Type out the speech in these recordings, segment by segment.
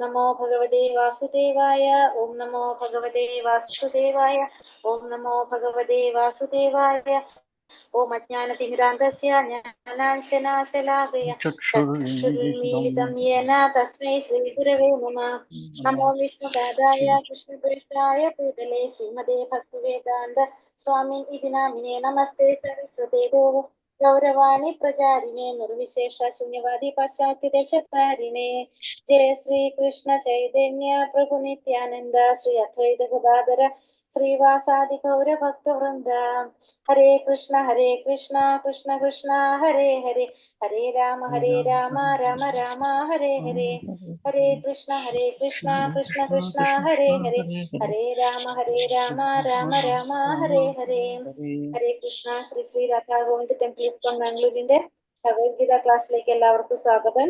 നമോ ഭഗവതേ വാസുദേവായ. ഓം നമോ ഭഗവതേ വാസുദേവായ. ഓം നമോ ഭഗവതേ വാസുദേവായ. ഓം അജ്ഞാനതിമിരാന്തസ്യ ജ്ഞാനാഞ്ജനാശലാകയ ചക്ഷുരുന്മീലിതം യേന തസ്മൈ ശ്രീഗുരവേ നമഃ. നമോ വിഷ്ണുപാദായ കൃഷ്ണപ്രേഷ്ഠായ ഭൂതലേ ശ്രീമതേ ഭക്തിവേദാന്ത സ്വാമി ഇതി നാമിനേ. നമസ്തേ സരസ്വതേ ദേവ ഗൗരവാണി പ്രചാരിണേ നിർവിശേഷ ശൂന്യവാദി പാശ്ചാത്യ ദേശത്താരിണേ. ജയ ശ്രീ കൃഷ്ണ ചൈതന്യ പ്രഭു നിത്യാനന്ദ ശ്രീ അദ്വൈത ഗദാധര ശ്രീവാസാദി ഗൗര ഭക്തവൃന്ദ. ഹരേ കൃഷ്ണ കൃഷ്ണ കൃഷ്ണ ഹരേ ഹരേ, ഹരേ രാമ രാമ രാമ ഹരേ ഹരേ. ഹരേ കൃഷ്ണ കൃഷ്ണ കൃഷ്ണ ഹരേ ഹരേ, ഹരേ രാമ രാമ രാമ ഹരേ ഹരേ. ഹരേ കൃഷ്ണ. ശ്രീ ശ്രീ രാധാ ഗോവിന്ദ് ടെമ്പിൾ ഇസ്കോൺ ബാംഗ്ലൂരിന്റെ ഭഗവത്ഗീത ക്ലാസ്സിലേക്ക് എല്ലാവർക്കും സ്വാഗതം.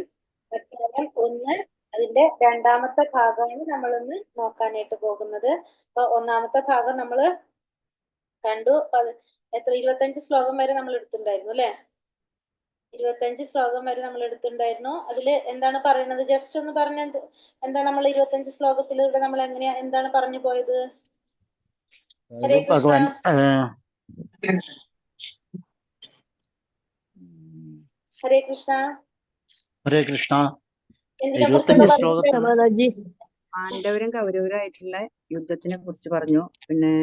അധ്യായം 1 അതിന്റെ 2ാമത്തെ ഭാഗമാണ് നമ്മളിന്ന് നോക്കാനായിട്ട് പോകുന്നത്. അപ്പൊ 1ാമത്തെ ഭാഗം നമ്മള് കണ്ടു. 25 ശ്ലോകം വരെ നമ്മൾ എടുത്തിട്ടുണ്ടായിരുന്നു അല്ലെ? 25 ശ്ലോകം വരെ നമ്മൾ എടുത്തിട്ടുണ്ടായിരുന്നു. അതില് എന്താണ് പറയുന്നത്? ജസ്റ്റ് ഒന്ന് പറഞ്ഞ എന്താ നമ്മൾ 25 ശ്ലോകത്തിലൂടെ നമ്മൾ എന്താണ് പറഞ്ഞു പോയത്? ഹരേ കൃഷ്ണ. ഹരേ കൃഷ്ണ. ഹരേ കൃഷ്ണ. പാണ്ഡവരും കൗരവരുമായിട്ടുള്ള യുദ്ധത്തിനെ കുറിച്ച് പറഞ്ഞു. പിന്നെ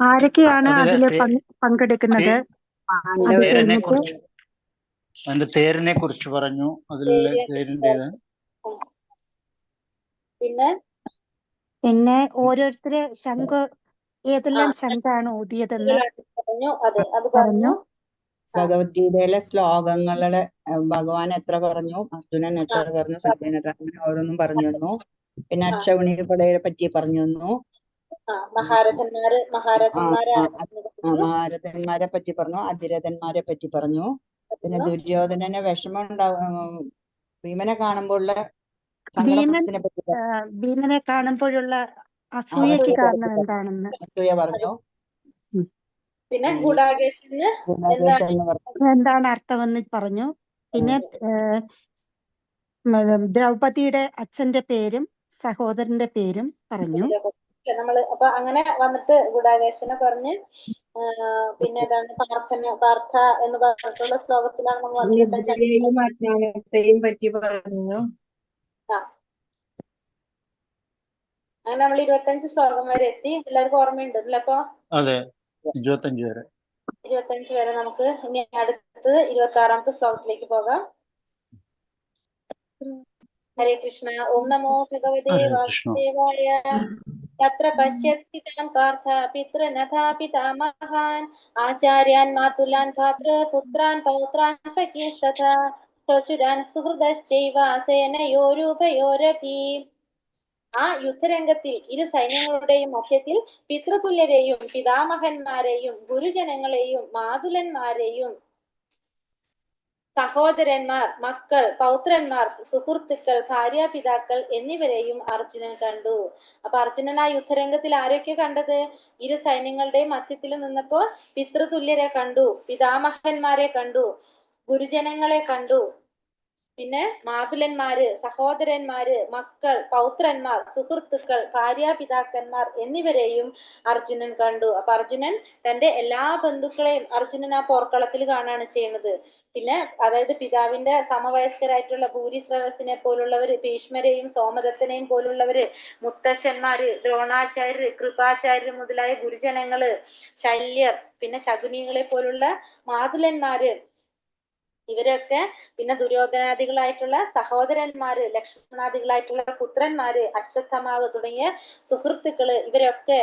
ആരൊക്കെയാണ് അതില് പങ്കെടുക്കുന്നത്? അതിന്റെ തേരിനെ കുറിച്ച് പറഞ്ഞു. അതിലുള്ള തേരിൻ്റെത് പിന്നെ ഓരോരുത്തര് ശംഖ് ഏതെല്ലാം ശംഖാണ് ഊതിയതെന്ന് പറഞ്ഞു. ഭഗവത്ഗീതയിലെ ശ്ലോകങ്ങളെ ഭഗവാൻ എത്ര പറഞ്ഞു, അർജുനൻ എത്ര പറഞ്ഞു, സഞ്ജയൻ എത്ര, അങ്ങനെ ഓരോന്നും പറഞ്ഞു തന്നു. പിന്നെ അക്ഷൗണികപടയെ പറ്റി പറഞ്ഞു തന്നു. മഹാരഥന്മാരെ പറ്റി പറഞ്ഞു, അതിരഥന്മാരെ പറ്റി പറഞ്ഞു. പിന്നെ ദുര്യോധനന് വിഷമം ഉണ്ടാവും, ഭീമനെ കാണുമ്പോഴുള്ള സങ്കടത്തിനെ പറ്റി, ഭീമനെ കാണുമ്പോഴുള്ള അസൂയക്ക് കാരണം എന്താണെന്ന് അസൂയ പറഞ്ഞു. പിന്നെ എന്താണ് അർത്ഥമെന്ന് പറഞ്ഞു. പിന്നെ ദ്രൗപദിയുടെ അച്ഛന്റെ പേരും സഹോദരന്റെ പേരും പറഞ്ഞു. നമ്മള് അപ്പൊ അങ്ങനെ വന്നിട്ട് ഗുഡാകേശനെ പറഞ്ഞ് പിന്നെ ഏതാണ് പാർത്ഥ എന്ന് പറഞ്ഞിട്ടുള്ള ശ്ലോകത്തിലാണ് നമ്മൾ 25 പറ്റി പറഞ്ഞു. അങ്ങനെ നമ്മൾ 25 ശ്ലോകം വരെ എത്തി. എല്ലാവർക്കും ഓർമ്മയുണ്ട് അല്ലേ? അപ്പൊ അതെ, 25 വരെ നമുക്ക് ഇനി അടുത്തത് 26ാമത്തെ ശ്ലോകത്തിലേക്ക് പോകാം. ഹരേ കൃഷ്ണ. ഓം നമോ ഭഗവതേ വാസുദേവായ. തത്ര പശ്യത് സ്ഥിതാൻ പാർത്ഥ പിതൃനഥാ പിതാമഹാൻ ആചാര്യാൻ മാതുലാൻ ഭ്രാതൃപുത്രാൻ പൗത്രാൻ സഖീസ്തഥാ ശ്വശുരാൻ സുഹൃദശ്ചൈവ സേനയോരുഭയോരപി. ആ യുദ്ധരംഗത്തിൽ ഇരു സൈന്യങ്ങളുടെയും മധ്യത്തിൽ പിതൃതുല്യരെയും പിതാമഹന്മാരെയും ഗുരുജനങ്ങളെയും മാതുലന്മാരെയും സഹോദരന്മാർ, മക്കൾ, പൗത്രന്മാർ, സുഹൃത്തുക്കൾ, ഭാര്യാപിതാക്കൾ എന്നിവരെയും അർജുനൻ കണ്ടു. അപ്പൊ അർജുനൻ ആ യുദ്ധരംഗത്തിൽ ആരൊക്കെ കണ്ടത്? ഇരു സൈന്യങ്ങളുടെയും മധ്യത്തിൽ നിന്നപ്പോൾ പിതൃതുല്യരെ കണ്ടു, പിതാമഹന്മാരെ കണ്ടു, ഗുരുജനങ്ങളെ കണ്ടു, പിന്നെ മാതുലന്മാര്, സഹോദരന്മാര്, മക്കൾ, പൗത്രന്മാർ, സുഹൃത്തുക്കൾ, ഭാര്യാപിതാക്കന്മാർ എന്നിവരെയും അർജുനൻ കണ്ടു. അപ്പൊ അർജുനൻ തന്റെ എല്ലാ ബന്ധുക്കളെയും അർജുനൻ ആ പോർക്കളത്തിൽ കാണാണ് ചെയ്യുന്നത്. പിന്നെ അതായത് പിതാവിന്റെ സമവയസ്കരായിട്ടുള്ള ഭൂരിശ്രവസിനെ പോലുള്ളവര്, ഭീഷ്മരെയും സോമദത്തനെയും പോലുള്ളവര്, മുത്തശ്ശന്മാര്, ദ്രോണാചാര്യര്, കൃപാചാര്യര് മുതലായ ഗുരുജനങ്ങള്, ശല്യർ, പിന്നെ ശകുനികളെ പോലുള്ള മാതുലന്മാര്, ഇവരൊക്കെ, പിന്നെ ദുര്യോധനാദികളായിട്ടുള്ള സഹോദരന്മാര്, ലക്ഷ്മണാദികളായിട്ടുള്ള പുത്രന്മാര്, അശ്വത്ഥമാവ് തുടങ്ങിയ സുഹൃത്തുക്കള്, ഇവരൊക്കെ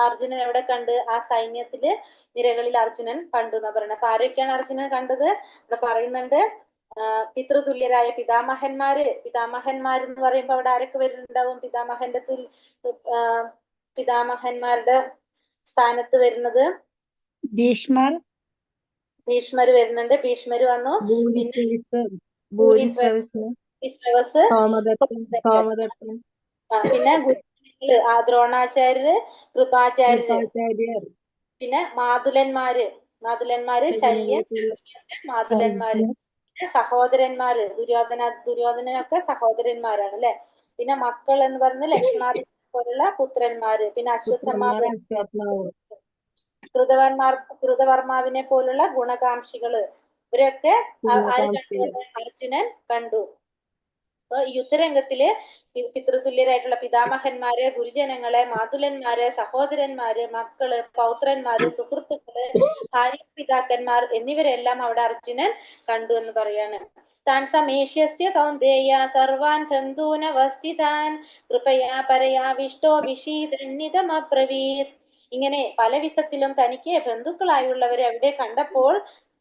അർജുനൻ എവിടെ കണ്ട്? ആ സൈന്യത്തില് നിരകളിൽ അർജുനൻ കണ്ടു എന്നാ പറയുന്നത്. അപ്പൊ ആരൊക്കെയാണ് അർജുനൻ കണ്ടത്? ഇവിടെ പറയുന്നുണ്ട്, പിതൃതുല്യരായ പിതാമഹന്മാരെന്ന് പറയുമ്പോ അവിടെ ആരൊക്കെ വരുന്നുണ്ടാവും? പിതാമഹന്മാരുടെ സ്ഥാനത്ത് വരുന്നത് ഭീഷ്മര് വരുന്നുണ്ട്. ഭീഷ്മര് വന്നു. പിന്നെ ഗുരുജനങ്ങള് ദ്രോണാചാര്യര്, കൃപാചാര്യര്, പിന്നെ മാതുലന്മാര് ശല്യൻ, മാതുലന്മാര്, സഹോദരന്മാര് ദുര്യോധനൊക്കെ സഹോദരന്മാരാണ് അല്ലെ. പിന്നെ മക്കൾ എന്ന് പറയുന്നത് ലക്ഷ്മണാദി പോലുള്ള പുത്രന്മാര്, പിന്നെ അശ്വത്ഥന്മാര്, കൃതവർമാവിനെ പോലുള്ള ഗുണകാംക്ഷികള്, ഇവരൊക്കെ ആര് കണ്ടു? അർജുനൻ കണ്ടു. അപ്പൊ ഈ യുദ്ധരംഗത്തില് പിതൃതുല്യരായിട്ടുള്ള പിതാമഹന്മാര്, ഗുരുജനങ്ങളെ, മാതുലന്മാര്, സഹോദരന്മാര്, മക്കള്, പൗത്രന്മാര്, സുഹൃത്തുക്കള്, ഭാര്യ പിതാക്കന്മാർ എന്നിവരെല്ലാം അവിടെ അർജുനൻ കണ്ടു എന്ന് പറയാണ്. താൻ സമേഷ്യസ്യ കൗന്ദേയ സർവാൻ ബന്ധൂനവസ്ഥിതാൻ കൃപയാ പരയാവിഷ്ടോ വിഷീദന്യതമബ്രവീത്. ഇങ്ങനെ പല വിധത്തിലും തനിക്ക് ബന്ധുക്കളായുള്ളവരെ അവിടെ കണ്ടപ്പോൾ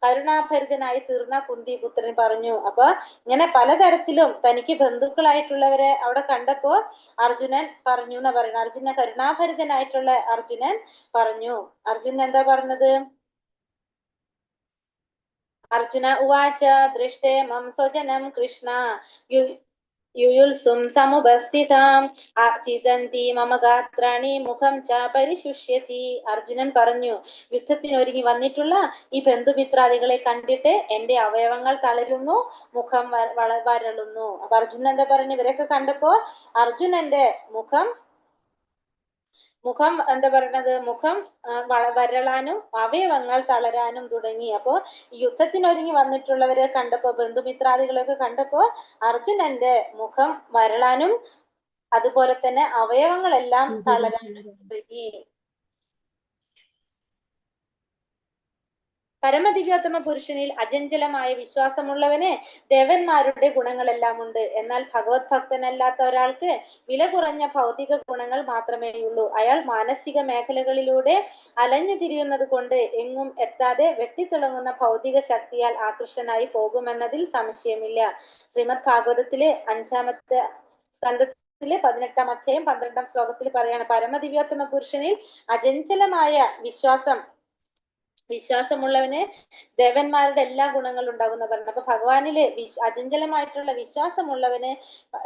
കരുണാഭരിതനായി തീർന്ന കുന്തിപുത്രൻ പറഞ്ഞു. അപ്പൊ ഇങ്ങനെ പലതരത്തിലും തനിക്ക് ബന്ധുക്കളായിട്ടുള്ളവരെ അവിടെ കണ്ടപ്പോ അർജുനൻ പറഞ്ഞു എന്നാ പറയുന്നത്. കരുണാഭരിതനായിട്ടുള്ള അർജുനൻ പറഞ്ഞു. അർജുനൻ എന്താ പറഞ്ഞത്? അർജുന ഉവാച ദൃഷ്ടേ മം സ്വജനം കൃഷ്ണ യുയുത്സും സമുപസ്ഥിതാം ചിതന്തി മമ ഗാത്രാണി മുഖം ച പരിശുഷ്യതി. അർജുനൻ പറഞ്ഞു, യുദ്ധത്തിനൊരുങ്ങി വന്നിട്ടുള്ള ഈ ബന്ധുമിത്രാദികളെ കണ്ടിട്ട് എന്റെ അവയവങ്ങൾ തളരുന്നു, മുഖം വരളുന്നു. അപ്പൊ അർജുനൻ എന്താ പറഞ്ഞു? ഇവരൊക്കെ കണ്ടപ്പോ അർജുനന്റെ മുഖം എന്താ പറയണത്? മുഖം വരളാനും അവയവങ്ങൾ തളരാനും തുടങ്ങി. അപ്പോ യുദ്ധത്തിനൊരുങ്ങി വന്നിട്ടുള്ളവരെ കണ്ടപ്പോ, ബന്ധുമിത്രാദികളൊക്കെ കണ്ടപ്പോ അർജുനന്റെ മുഖം വരളാനും അതുപോലെ തന്നെ അവയവങ്ങളെല്ലാം തളരാനും തുടങ്ങി. പരമദിവ്യോത്തമ പുരുഷനിൽ അചഞ്ചലമായ വിശ്വാസമുള്ളവന് ദേവന്മാരുടെ ഗുണങ്ങളെല്ലാം ഉണ്ട്. എന്നാൽ ഭഗവത് ഭക്തനല്ലാത്ത ഒരാൾക്ക് വില കുറഞ്ഞ ഭൗതിക ഗുണങ്ങൾ മാത്രമേയുള്ളൂ. അയാൾ മാനസിക മേഖലകളിലൂടെ അലഞ്ഞു തിരിയുന്നത് കൊണ്ട് എങ്ങും എത്താതെ വെട്ടിത്തിളങ്ങുന്ന ഭൗതിക ശക്തിയാൽ ആകൃഷ്ടനായി പോകുമെന്നതിൽ സംശയമില്ല. ശ്രീമദ് ഭാഗവതത്തിലെ 5-ാമത്തെ സ്കന്ധത്തിലെ 18-ാം അധ്യായം 12-ാം ശ്ലോകത്തിൽ പറയാണ്, പരമദിവ്യോത്തമ പുരുഷനിൽ അചഞ്ചലമായ വിശ്വാസമുള്ളവന് ദേവന്മാരുടെ എല്ലാ ഗുണങ്ങളും ഉണ്ടാകുന്ന പറഞ്ഞു. അപ്പൊ ഭഗവാനില് അചഞ്ചലമായിട്ടുള്ള വിശ്വാസമുള്ളവന്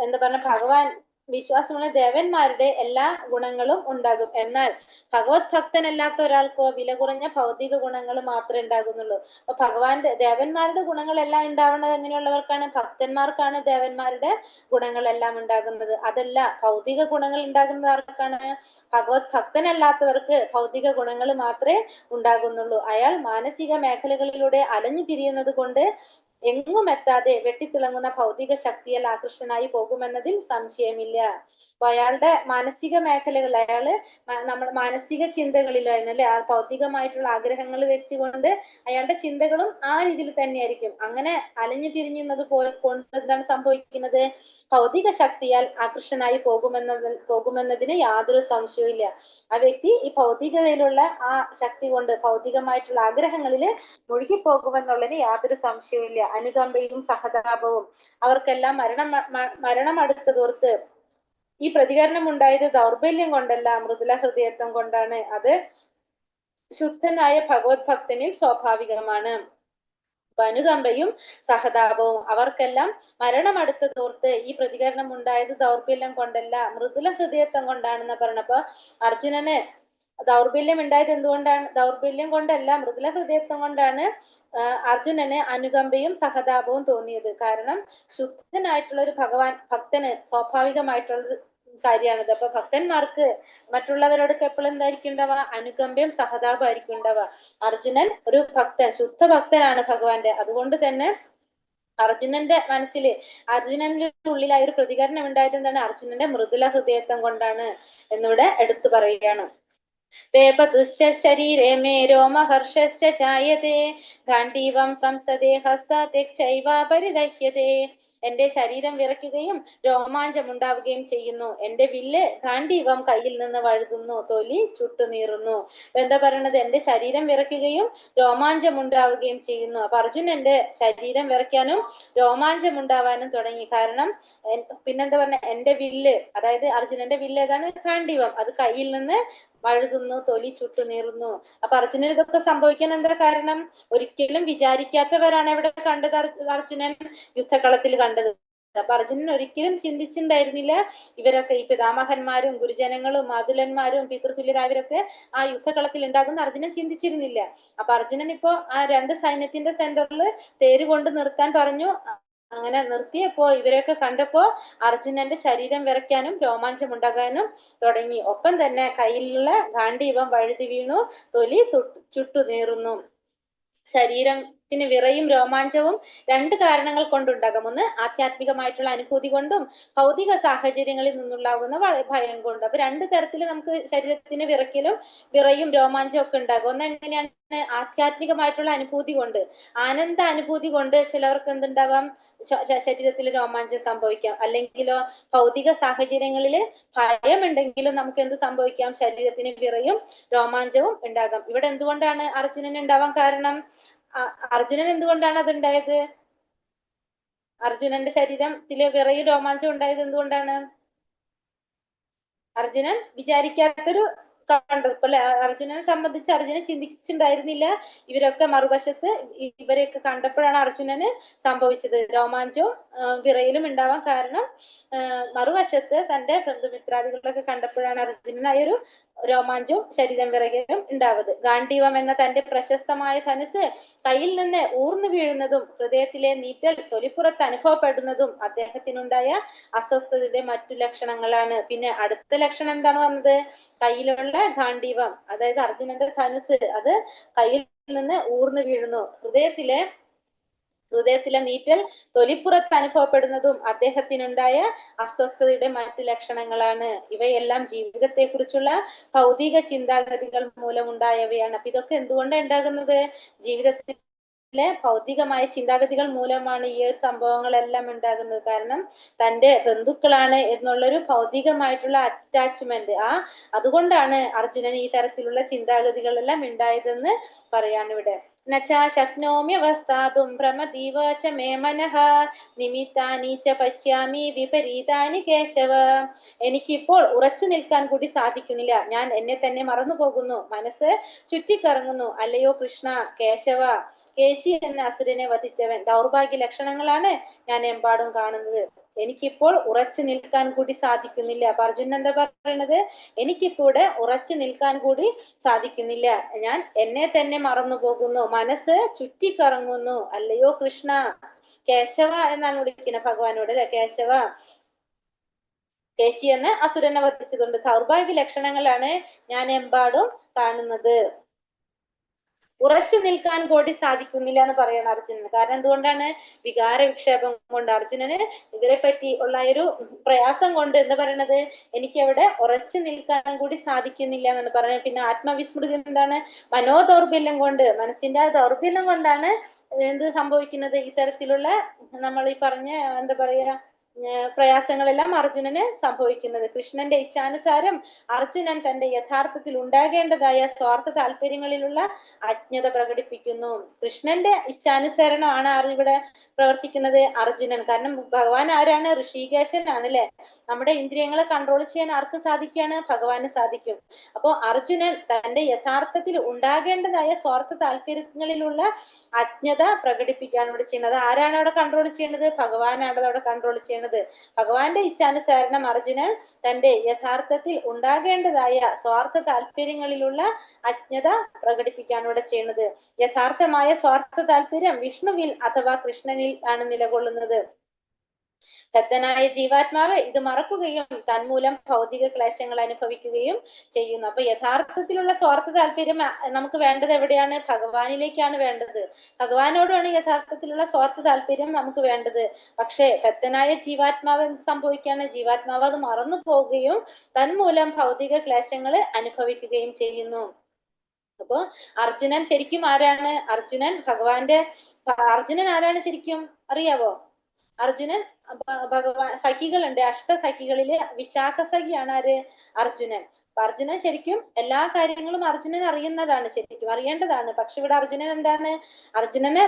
എന്താ പറഞ്ഞ, ഭഗവാൻ വിശ്വാസമുള്ള ദേവന്മാരുടെ എല്ലാ ഗുണങ്ങളും ഉണ്ടാകും. എന്നാൽ ഭഗവത് ഭക്തനല്ലാത്ത ഒരാൾക്കോ വില കുറഞ്ഞ ഭൗതിക ഗുണങ്ങൾ മാത്രമേ ഉണ്ടാകുന്നുള്ളൂ. അപ്പൊ ഭഗവാന്റെ ദേവന്മാരുടെ ഗുണങ്ങളെല്ലാം ഉണ്ടാവുന്നത് എങ്ങനെയുള്ളവർക്കാണ്? ഭക്തന്മാർക്കാണ് ദേവന്മാരുടെ ഗുണങ്ങളെല്ലാം ഉണ്ടാകുന്നത്. അതല്ല, ഭൗതിക ഗുണങ്ങൾ ഉണ്ടാകുന്നത് ആർക്കാണ്? ഭഗവത് ഭക്തനല്ലാത്തവർക്ക് ഭൗതിക ഗുണങ്ങൾ മാത്രമേ ഉണ്ടാകുന്നുള്ളൂ. അയാൾ മാനസിക മേഖലകളിലൂടെ അലഞ്ഞു തിരിയുന്നത് കൊണ്ട് എങ്ങും എത്താതെ വെട്ടിത്തിളങ്ങുന്ന ഭൗതിക ശക്തിയാൽ ആകൃഷ്ടനായി പോകുമെന്നതിൽ സംശയമില്ല. അപ്പൊ അയാളുടെ മാനസിക മേഖലകൾ, നമ്മുടെ മാനസിക ചിന്തകളിലായിരുന്നു അല്ലെ, ആ ഭൗതികമായിട്ടുള്ള ആഗ്രഹങ്ങൾ വെച്ചുകൊണ്ട് അയാളുടെ ചിന്തകളും ആ രീതിയിൽ തന്നെയായിരിക്കും. അങ്ങനെ അലഞ്ഞു തിരിഞ്ഞുന്നത് കൊണ്ട് എന്താണ് സംഭവിക്കുന്നത്? ഭൗതിക ശക്തിയാൽ ആകൃഷ്ടനായി പോകുമെന്നതിന് യാതൊരു സംശയവും ഇല്ല. ആ വ്യക്തി ഈ ഭൗതികതയിലുള്ള ആ ശക്തി കൊണ്ട് ഭൗതികമായിട്ടുള്ള ആഗ്രഹങ്ങളിൽ മുഴുകിപ്പോകുമെന്നുള്ളതിന് യാതൊരു സംശയവും ഇല്ല. അനുകമ്പയും സഹതാപവും അവർക്കെല്ലാം മരണം അടുത്തതോർത്ത് ഈ പ്രതികരണം ഉണ്ടായത് ദൗർബല്യം കൊണ്ടല്ല, മൃദുല ഹൃദയത്വം കൊണ്ടാണ്. അത് ശുദ്ധനായ ഭഗവത് ഭക്തനിൽ സ്വാഭാവികമാണ്. അനുകമ്പയും സഹതാപവും അവർക്കെല്ലാം മരണം അടുത്തതോർത്ത് ഈ പ്രതികരണം ഉണ്ടായത് ദൗർബല്യം കൊണ്ടല്ല, മൃദുല ഹൃദയത്വം കൊണ്ടാണെന്ന് പറഞ്ഞപ്പോ അർജുനന് ദൗർബല്യം ഉണ്ടായത് എന്തുകൊണ്ടാണ്? ദൗർബല്യം കൊണ്ടല്ല, മൃദുല ഹൃദയത്വം കൊണ്ടാണ് അർജുനന് അനുകമ്പയും സഹതാപവും തോന്നിയത്. കാരണം ശുദ്ധനായിട്ടുള്ള ഒരു ഭക്തന് സ്വാഭാവികമായിട്ടുള്ള കാര്യമാണിത്. അപ്പൊ ഭക്തന്മാർക്ക് മറ്റുള്ളവരോടൊക്കെ എപ്പോഴും എന്തായിരിക്കും ഉണ്ടാവുക? അനുകമ്പയും സഹതാപം ആയിരിക്കും ഉണ്ടാവുക. അർജുനൻ ഒരു ഭക്തൻ, ശുദ്ധ ഭക്തനാണ് ഭഗവാന്റെ. അതുകൊണ്ട് തന്നെ അർജുനന്റെ അർജുനന്റെ ഉള്ളിലായ ഒരു പ്രതികരണം ഉണ്ടായത് എന്താണ്? അർജുനന്റെ മൃദുല ഹൃദയത്വം കൊണ്ടാണ് എന്നിവിടെ എടുത്തു പറയുകയാണ്. വേപതുശ്ച ശരീരേ മേ രോമഹർഷശ്ച ജായതേ ഗാണ്ഡീവം സംസദേ ഹസ്തത്യക്തൈവ പരിദഹ്യതേ. എന്റെ ശരീരം വിറയ്ക്കുകയും രോമാഞ്ചമുണ്ടാവുകയും ചെയ്യുന്നു. എന്റെ വില്ല് ഗാണ്ഡീവം കയ്യിൽ നിന്ന് വഴുതുന്നു, തൊലി ചുട്ടുനീറുന്നു. എന്താ പറയണത്? എന്റെ ശരീരം വിറയ്ക്കുകയും രോമാഞ്ചമുണ്ടാവുകയും ചെയ്യുന്നു. അപ്പൊ അർജുനന്റെ ശരീരം വിറയ്ക്കാനും രോമാഞ്ചമുണ്ടാവാനും തുടങ്ങി. കാരണം പിന്നെന്താ പറഞ്ഞ, എന്റെ വില്ല്, അതായത് അർജുനന്റെ വില്ല് ഏതാണ്? ഗാണ്ഡീവം. അത് കയ്യിൽ നിന്ന് വഴുതുന്നു, തൊലി ചുട്ടുനീറുന്നു. അപ്പൊ അർജുനൻ ഇതൊക്കെ സംഭവിക്കാൻ എന്താ കാരണം? ഒരിക്കലും വിചാരിക്കാത്തവരാണ് ഇവിടെ കണ്ടത്. അർജുനൻ യുദ്ധകളത്തിൽ കണ്ടത്. അപ്പൊ അർജുനൻ ഒരിക്കലും ചിന്തിച്ചിട്ടുണ്ടായിരുന്നില്ല ഇവരൊക്കെ ഈ പിതാമഹന്മാരും ഗുരുജനങ്ങളും മാതുലന്മാരും പിതൃതുല്യരായവരൊക്കെ ആ യുദ്ധകളത്തിൽ ഉണ്ടാകുന്ന അർജുനൻ ചിന്തിച്ചിരുന്നില്ല. അപ്പൊ അർജുനൻ ഇപ്പോ ആ രണ്ട് സൈന്യത്തിന്റെ സെന്ററിൽ തേര് കൊണ്ട് നിർത്താൻ പറഞ്ഞു. അങ്ങനെ നിർത്തിയപ്പോ ഇവരെയൊക്കെ കണ്ടപ്പോ അർജുനന്റെ ശരീരം വിറയ്ക്കാനും രോമാഞ്ചം ഉണ്ടാകാനും തുടങ്ങി. ഒപ്പം തന്നെ കയ്യിലുള്ള ഗാണ്ഡീവം വഴുതി വീണു, തൊലി ചുട്ടു നീറുന്നു. ശരീരത്തിന് വിറയും രോമാഞ്ചവും രണ്ട് കാരണങ്ങൾ കൊണ്ടുണ്ടാകാം. ഒന്ന് ആധ്യാത്മികമായിട്ടുള്ള അനുഭൂതി കൊണ്ടും ഭൗതിക സാഹചര്യങ്ങളിൽ നിന്നുണ്ടാകുന്ന ഭയം കൊണ്ടും. അപ്പൊ രണ്ട് തരത്തിൽ നമുക്ക് ശരീരത്തിന് വിറയും രോമാഞ്ചവും ഒക്കെ ഉണ്ടാകും. ഒന്ന് എങ്ങനെയാണ്? ആധ്യാത്മികമായിട്ടുള്ള അനുഭൂതി കൊണ്ട്, ആനന്ദ അനുഭൂതി കൊണ്ട് ചിലവർക്ക് എന്തുണ്ടാവാം, ശരീരത്തിൽ രോമാഞ്ചം സംഭവിക്കാം. അല്ലെങ്കിലോ ഭൗതിക സാഹചര്യങ്ങളിൽ ഭയമുണ്ടെങ്കിലും നമുക്ക് എന്ത് സംഭവിക്കാം, ശരീരത്തിന് വിറയും രോമാഞ്ചവും ഉണ്ടാകാം. ഇവിടെ എന്തുകൊണ്ടാണ് അർജുനന് ഉണ്ടാവാൻ കാരണം? അർജുനൻ എന്തുകൊണ്ടാണ് അത് ഉണ്ടായത്? അർജുനന്റെ ശരീരത്തില് വിറയും രോമാഞ്ചം ഉണ്ടായത് എന്തുകൊണ്ടാണ്? അർജുനൻ വിചാരിക്കാത്തൊരു കണ്ടപ്പോൾ അല്ലെ, അർജുനനെ സംബന്ധിച്ച് അർജുനൻ ചിന്തിച്ചിട്ടുണ്ടായിരുന്നില്ല ഇവരൊക്കെ മറുവശത്ത് ഇവരെയൊക്കെ കണ്ടപ്പോഴാണ് അർജുനന് സംഭവിച്ചത്. രോമാഞ്ചവും വിറയിലും ഉണ്ടാവാൻ കാരണം മറുവശത്ത് തന്റെ ബന്ധുമിത്രാദികളൊക്കെ കണ്ടപ്പോഴാണ് അർജുനനായൊരു രോമാഞ്ചവും ശരീരം വിറയലും ഉണ്ടാവുന്നത്. ഗാണ്ഡീവം എന്ന തന്റെ പ്രശസ്തമായ ധനുസ് കയ്യിൽ നിന്ന് ഊർന്നു വീഴുന്നതും ഹൃദയത്തിലെ നീറ്റൽ തൊലിപ്പുറത്ത് അനുഭവപ്പെടുന്നതും അദ്ദേഹത്തിനുണ്ടായ അസ്വസ്ഥതയുടെ മറ്റു ലക്ഷണങ്ങളാണ്. പിന്നെ അടുത്ത ലക്ഷണം എന്താണ് വന്നത്? കയ്യിലുള്ള ഗാണ്ഡീവം, അതായത് അർജുനന്റെ ധനുസ്, അത് കയ്യിൽ നിന്ന് ഊർന്നു വീഴുന്നു. ഹൃദയത്തിലെ നീറ്റൽ തൊലിപ്പുറത്ത് അനുഭവപ്പെടുന്നതും അദ്ദേഹത്തിനുണ്ടായ അസ്വസ്ഥതയുടെ മറ്റ് ലക്ഷണങ്ങളാണ്. ഇവയെല്ലാം ജീവിതത്തെ കുറിച്ചുള്ള ഭൗതിക ചിന്താഗതികൾ മൂലമുണ്ടായവയാണ്. അപ്പൊ ഇതൊക്കെ എന്തുകൊണ്ടാണ് ഉണ്ടാകുന്നത്? ജീവിതത്തിലെ ഭൗതികമായ ചിന്താഗതികൾ മൂലമാണ് ഈ സംഭവങ്ങളെല്ലാം ഉണ്ടാകുന്നത്. കാരണം തന്റെ ബന്ധുക്കളാണ് എന്നുള്ളൊരു ഭൗതികമായിട്ടുള്ള അറ്റാച്ച്മെന്റ്, അതുകൊണ്ടാണ് അർജുനൻ ഈ തരത്തിലുള്ള ചിന്താഗതികളെല്ലാം ഉണ്ടായതെന്ന് പറയാണ് ഇവിടെ. നച്ചാ ശക്നോമ്യവസ്ഥാതും ഭ്രമതീവ ച മേ മനഃ നിമിത്താനി ച പശ്യാമി വിപരീതാനി കേശവ. എനിക്കിപ്പോൾ ഉറച്ചു നിൽക്കാൻ കൂടി സാധിക്കുന്നില്ല, ഞാൻ എന്നെ തന്നെ മറന്നു പോകുന്നു, മനസ്സ് ചുറ്റിക്കറങ്ങുന്നു. അല്ലയോ കൃഷ്ണ, കേശവ, കേശി എന്ന അസുരനെ വധിച്ചവൻ, ദൗർഭാഗ്യ ലക്ഷണങ്ങളാണ് ഞാൻ എമ്പാടും കാണുന്നത്. എനിക്കിപ്പോൾ ഉറച്ചു നിൽക്കാൻ കൂടി സാധിക്കുന്നില്ല. അപ്പൊ അർജുനൻ എന്താ പറയണത്? എനിക്കിപ്പൂടെ ഉറച്ചു നിൽക്കാൻ കൂടി സാധിക്കുന്നില്ല, ഞാൻ എന്നെ തന്നെ മറന്നു പോകുന്നു, മനസ്സ് ചുറ്റിക്കറങ്ങുന്നു. അല്ലയോ കൃഷ്ണ, കേശവ എന്നാണ് വിളിക്കുന്നത് ഭഗവാനോട് അല്ലെ. കേശവ, കേശി എന്ന അസുരനെ വധിച്ചതുകൊണ്ട് ദൗർഭാഗ്യ ലക്ഷണങ്ങളാണ് ഞാൻ എമ്പാടും കാണുന്നത്. ഉറച്ചു നിൽക്കാൻ കൂടി സാധിക്കുന്നില്ല എന്ന് പറയണം അർജുനന്. കാരണം എന്തുകൊണ്ടാണ്? വികാര വിക്ഷേപം കൊണ്ട്. അർജുനന് ഇവരെ പറ്റി ഉള്ള ഒരു പ്രയാസം കൊണ്ട് എന്താ പറയണത്? എനിക്ക് അവിടെ ഉറച്ചു നിൽക്കാൻ കൂടി സാധിക്കുന്നില്ല എന്നാണ് പറയുന്നത്. പിന്നെ ആത്മവിസ്മൃതി എന്താണ്? മനോദൗർബല്യം കൊണ്ട്, മനസ്സിന്റെ ആ ദൗർബല്യം കൊണ്ടാണ് എന്ത് സംഭവിക്കുന്നത്? ഇത്തരത്തിലുള്ള നമ്മൾ ഈ പറഞ്ഞ എന്താ പറയാ പ്രയാസങ്ങളെല്ലാം അർജുനന് സംഭവിക്കുന്നത്. കൃഷ്ണന്റെ ഇച്ഛാനുസാരം അർജുനൻ തന്റെ യഥാർത്ഥത്തിൽ ഉണ്ടാകേണ്ടതായ സ്വാർത്ഥ താല്പര്യങ്ങളിലുള്ള അജ്ഞത പ്രകടിപ്പിക്കുന്നു. കൃഷ്ണന്റെ ഇച്ഛാനുസരണമാണ് ഇവിടെ പ്രവർത്തിക്കുന്നത് അർജുനൻ. കാരണം ഭഗവാൻ ആരാണ്? ഋഷികേശനാണ് അല്ലെ. നമ്മുടെ ഇന്ദ്രിയങ്ങളെ കൺട്രോൾ ചെയ്യാൻ ആർക്ക് സാധിക്കാണ്? ഭഗവാന് സാധിക്കും. അപ്പോ അർജുനൻ തന്റെ യഥാർത്ഥത്തിൽ ഉണ്ടാകേണ്ടതായ സ്വാർത്ഥ താല്പര്യങ്ങളിലുള്ള അജ്ഞത പ്രകടിപ്പിക്കാൻ ഇവിടെ ചെയ്യുന്നത്. ആരാണ് അവിടെ കൺട്രോൾ ചെയ്യുന്നത്? ഭഗവാനാണ് അവിടെ കൺട്രോൾ ചെയ്യുന്നത്. ഭഗവാന്റെ ഇച്ഛാനുസരണം അർജുനൻ തന്റെ യഥാർത്ഥത്തിൽ ഉണ്ടാകേണ്ടതായ സ്വാർത്ഥ താല്പര്യങ്ങളിലുള്ള അജ്ഞത പ്രകടിപ്പിക്കാണ് ഇവിടെ ചെയ്യുന്നത്. യഥാർത്ഥമായ സ്വാർത്ഥ താല്പര്യം വിഷ്ണുവിൽ അഥവാ കൃഷ്ണനിൽ ആണ് നിലകൊള്ളുന്നത്. ബദ്ധനായ ജീവാത്മാവ് ഇത് മറക്കുകയും തന്മൂലം ഭൗതിക ക്ലേശങ്ങൾ അനുഭവിക്കുകയും ചെയ്യുന്നു. അപ്പൊ യഥാർത്ഥത്തിലുള്ള സ്വാർത്ഥ താല്പര്യം നമുക്ക് വേണ്ടത് എവിടെയാണ്? ഭഗവാനിലേക്കാണ് വേണ്ടത്. ഭഗവാനോടാണ് യഥാർത്ഥത്തിലുള്ള സ്വാർത്ഥ താല്പര്യം നമുക്ക് വേണ്ടത്. പക്ഷെ ബദ്ധനായ ജീവാത്മാവ് എന്ത് സംഭവിക്കാണ്? ജീവാത്മാവ് അത് മറന്നു പോവുകയും തന്മൂലം ഭൗതിക ക്ലേശങ്ങൾ അനുഭവിക്കുകയും ചെയ്യുന്നു. അപ്പോ അർജുനൻ ശരിക്കും ആരാണ്? അർജുനൻ ആരാണ് ശരിക്കും അറിയാവോ? അർജുനൻ ഭഗവാൻ സഖികളുണ്ട്, അഷ്ടസഖികളില് വിശാഖ സഖിയാണ് ആര്? അർജുനൻ. അർജുനൻ ശരിക്കും എല്ലാ കാര്യങ്ങളും അർജുനൻ അറിയുന്നതാണ്, ശരിക്കും അറിയേണ്ടതാണ്. പക്ഷെ ഇവിടെ അർജുനൻ എന്താണ്, അർജുനന്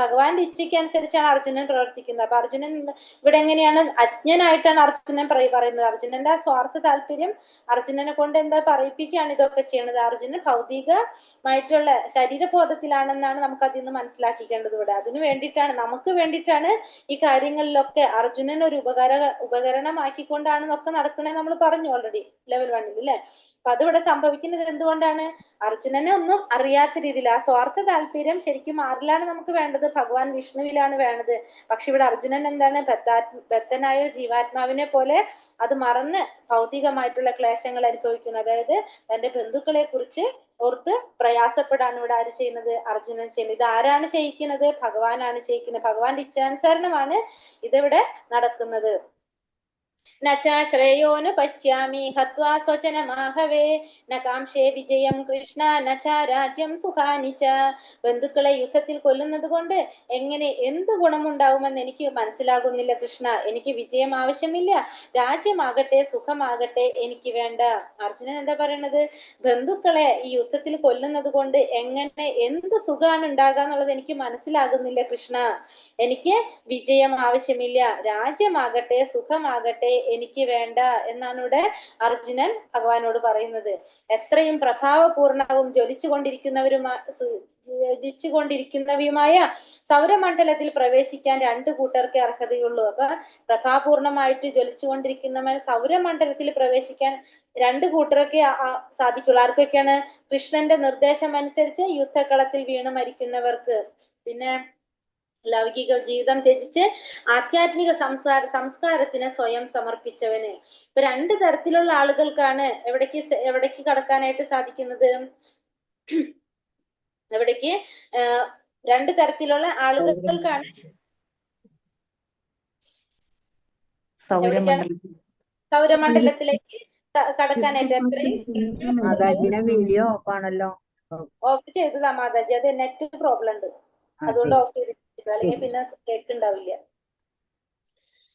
ഭഗവാന്റെ ഇച്ഛയ്ക്ക് അനുസരിച്ചാണ് അർജുനൻ പ്രവർത്തിക്കുന്നത്. അപ്പൊ അർജുനൻ ഇവിടെ എങ്ങനെയാണ്, അജ്ഞനായിട്ടാണ് അർജുനൻ പറയുന്നത്. അർജുനന്റെ ആ സ്വാർത്ഥ താല്പര്യം അർജുനനെ കൊണ്ട് എന്താ പറയിപ്പിക്കുകയാണ് ഇതൊക്കെ ചെയ്യുന്നത്. അർജുനൻ ഭൗതികമായിട്ടുള്ള ശരീരബോധത്തിലാണെന്നാണ് നമുക്ക് അതിൽ നിന്ന് മനസ്സിലാക്കിക്കേണ്ടത്. ഇവിടെ അതിനു വേണ്ടിയിട്ടാണ്, നമുക്ക് വേണ്ടിയിട്ടാണ് ഈ കാര്യങ്ങളിലൊക്കെ അർജുനൻ ഒരു ഉപകരണമാക്കിക്കൊണ്ടാണെന്നൊക്കെ നടക്കണേ നമ്മൾ പറഞ്ഞു ഓൾറെഡി ലെവൽ 1 അല്ലെ. അപ്പൊ അതിവിടെ സംഭവിക്കുന്നത് എന്തുകൊണ്ടാണ്, അർജുനനെ ഒന്നും അറിയാത്ത രീതിയിൽ ആ സ്വാർത്ഥ താല്പര്യം ശരിക്കും ആരിലാണ് നമുക്ക് വേണ്ടത്, ഭഗവാൻ വിഷ്ണുവിലാണ് വേണ്ടത്. പക്ഷെ ഇവിടെ അർജുനൻ എന്താണ്, ബദ്ധനായ ജീവാത്മാവിനെ പോലെ അത് മറന്ന് ഭൗതികമായിട്ടുള്ള ക്ലേശങ്ങൾ അനുഭവിക്കുന്നു. അതായത് തന്റെ ബന്ധുക്കളെ കുറിച്ച് ഓർത്ത് പ്രയാസപ്പെടാണ് ഇവിടെ ആര് ചെയ്യുന്നത്, അർജുനൻ ചെയ്യുന്നത്. ഇത് ആരാണ് ചെയ്യിക്കുന്നത്, ഭഗവാനാണ് ചെയ്യിക്കുന്നത്. ഭഗവാന്റെ ഇച്ഛാനുസരണമാണ് ഇതിവിടെ നടക്കുന്നത്. നച ശ്രേയോനു പശ്യാമി ഹത്വാ സ്വജനമാഹവേ ന കാംക്ഷേ വിജയം കൃഷ്ണ നച രാജ്യം സുഖാനിച്ച. ബന്ധുക്കളെ യുദ്ധത്തിൽ കൊല്ലുന്നത് കൊണ്ട് എങ്ങനെ എന്ത് ഗുണമുണ്ടാവുമെന്ന് എനിക്ക് മനസ്സിലാകുന്നില്ല കൃഷ്ണ. എനിക്ക് വിജയം ആവശ്യമില്ല, രാജ്യമാകട്ടെ സുഖമാകട്ടെ എനിക്ക് വേണ്ട. അർജുനൻ എന്താ പറയണത്, ബന്ധുക്കളെ ഈ യുദ്ധത്തിൽ കൊല്ലുന്നത് കൊണ്ട് എങ്ങനെ എന്ത് സുഖമാണ് ഉണ്ടാകുക എന്നുള്ളത് എനിക്ക് മനസ്സിലാകുന്നില്ല കൃഷ്ണ. എനിക്ക് വിജയം ആവശ്യമില്ല, രാജ്യമാകട്ടെ സുഖമാകട്ടെ എനിക്ക് വേണ്ട എന്നാണ് ഇവിടെ അർജുനൻ ഭഗവാനോട് പറയുന്നത്. എത്രയും പ്രഭാവപൂർണവും ജ്വലിച്ചുകൊണ്ടിരിക്കുന്നവയുമായ സൗരമണ്ഡലത്തിൽ പ്രവേശിക്കാൻ 2 കൂട്ടർക്കേ അർഹതയുള്ളൂ. അപ്പൊ പ്രഭാപൂർണമായിട്ട് ജ്വലിച്ചുകൊണ്ടിരിക്കുന്ന സൗരമണ്ഡലത്തിൽ പ്രവേശിക്കാൻ 2 കൂട്ടർക്കേ സാധിക്കുള്ളൂ. ആർക്കൊക്കെയാണ്, കൃഷ്ണന്റെ നിർദ്ദേശം അനുസരിച്ച് യുദ്ധകളത്തിൽ വീണ് മരിക്കുന്നവർക്ക്, പിന്നെ ലൗകിക ജീവിതം ത്യജിച്ച് ആധ്യാത്മിക സംസ്കാരത്തിന് സ്വയം സമർപ്പിച്ചവന്. ഇപ്പൊ 2 തരത്തിലുള്ള ആളുകൾക്കാണ് എവിടേക്ക് കടക്കാനായിട്ട് സാധിക്കുന്നത്, എവിടേക്ക് 2 തരത്തിലുള്ള ആളുകൾക്കാണ് സൗരമണ്ഡലത്തിലേക്ക് കടക്കാനായിട്ട്. എത്രയും വീഡിയോ ഓഫ് ആണല്ലോ, ഓഫ് ചെയ്തതാ മാതാജി, അത് നെറ്റ് പ്രോബ്ലം ഉണ്ട്, അതുകൊണ്ട് ഓഫ് ചെയ്തിട്ട്, അല്ലെങ്കിൽ പിന്നെ കേൾക്കുണ്ടാവില്ല.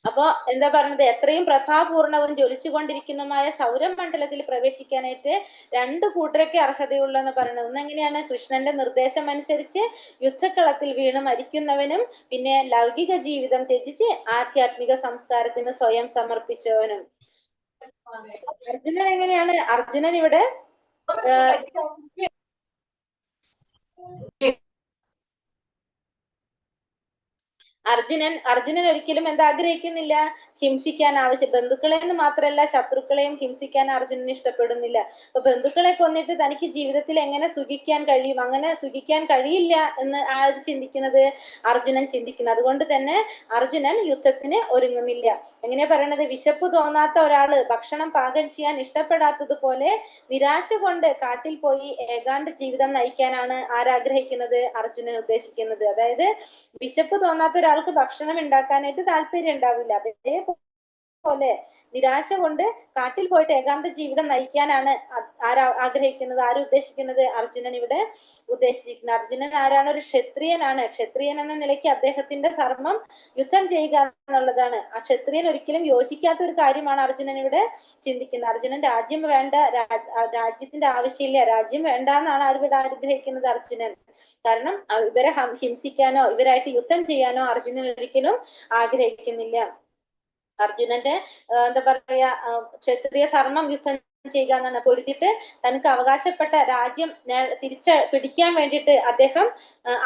അപ്പൊ എന്താ പറഞ്ഞത്, എത്രയും പ്രഭാപൂർണവും ജ്വലിച്ചുകൊണ്ടിരിക്കുന്നതുമായ സൗരമണ്ഡലത്തിൽ പ്രവേശിക്കാനായിട്ട് 2 കൂട്ടരൊക്കെ അർഹതയുള്ള എന്ന് പറയുന്നത്. ഒന്നെങ്ങനെയാണ്, കൃഷ്ണന്റെ നിർദ്ദേശം അനുസരിച്ച് യുദ്ധക്കളത്തിൽ വീണ് മരിക്കുന്നവനും, പിന്നെ ലൗകിക ജീവിതം ത്യജിച്ച് ആധ്യാത്മിക സംസ്കാരത്തിന് സ്വയം സമർപ്പിച്ചവനും. അർജുനൻ എങ്ങനെയാണ്, അർജുനൻ ഇവിടെ അർജുനൻ ഒരിക്കലും എന്താ ആഗ്രഹിക്കുന്നില്ല, ഹിംസിക്കാൻ ബന്ധുക്കളെ എന്ന് മാത്രമല്ല ശത്രുക്കളെയും ഹിംസിക്കാൻ അർജുനൻ ഇഷ്ടപ്പെടുന്നില്ല. അപ്പൊ ബന്ധുക്കളെ കൊന്നിട്ട് തനിക്ക് ജീവിതത്തിൽ എങ്ങനെ സുഖിക്കാൻ കഴിയും, അങ്ങനെ സുഖിക്കാൻ കഴിയില്ല എന്ന് ആര് ചിന്തിക്കുന്നത്, അർജുനൻ ചിന്തിക്കുന്നത്. അതുകൊണ്ട് തന്നെ അർജുനൻ യുദ്ധത്തിന് ഒരുങ്ങുന്നില്ല. എങ്ങനെയാ പറയണത്, വിശപ്പ് തോന്നാത്ത ഒരാള് ഭക്ഷണം പാകം ചെയ്യാൻ ഇഷ്ടപ്പെടാത്തതുപോലെ നിരാശ കൊണ്ട് കാട്ടിൽ പോയി ഏകാന്ത ജീവിതം നയിക്കാനാണ് ആരാഗ്രഹിക്കുന്നത്, അർജുനൻ ഉദ്ദേശിക്കുന്നത്. അതായത് വിശപ്പ് തോന്നാത്ത ഒരാൾക്ക് ഭക്ഷണം ഉണ്ടാക്കാനായിട്ട് താല്പര്യം ഉണ്ടാവില്ല. അതേപോലെ നിരാശ കൊണ്ട് കാട്ടിൽ പോയിട്ട് ഏകാന്ത ജീവിതം നയിക്കാനാണ് ആഗ്രഹിക്കുന്നത്, ഉദ്ദേശിക്കുന്നത്, അർജുനൻ ഇവിടെ ഉദ്ദേശിച്ചിരിക്കുന്നത്. അർജുനൻ ആരാണ്, ഒരു ക്ഷത്രിയനാണ്. ക്ഷത്രിയൻ എന്ന നിലയ്ക്ക് അദ്ദേഹത്തിന്റെ ധർമ്മം യുദ്ധം ചെയ്യുക എന്നുള്ളതാണ്. ആ ക്ഷത്രിയൻ ഒരിക്കലും യോജിക്കാത്ത ഒരു കാര്യമാണ് അർജുനൻ ഇവിടെ ചിന്തിക്കുന്നത്. അർജുനൻ രാജ്യം വേണ്ട, രാജ്യത്തിന്റെ ആവശ്യമില്ല, രാജ്യം വേണ്ട എന്നാണ് ഇവിടെ ആഗ്രഹിക്കുന്നത് അർജുനൻ. കാരണം ഇവരെ ഹിംസിക്കാനോ ഇവരായിട്ട് യുദ്ധം ചെയ്യാനോ അർജുനൻ ഒരിക്കലും ആഗ്രഹിക്കുന്നില്ല. അർജുനന്റെ എന്താ പറയാ, ക്ഷത്രിയ ധർമ്മം യുദ്ധം ചെയ്യുക എന്നാണ്. പൊരുതിട്ട് തനിക്ക് അവകാശപ്പെട്ട രാജ്യം പിടിക്കാൻ വേണ്ടിയിട്ട് അദ്ദേഹം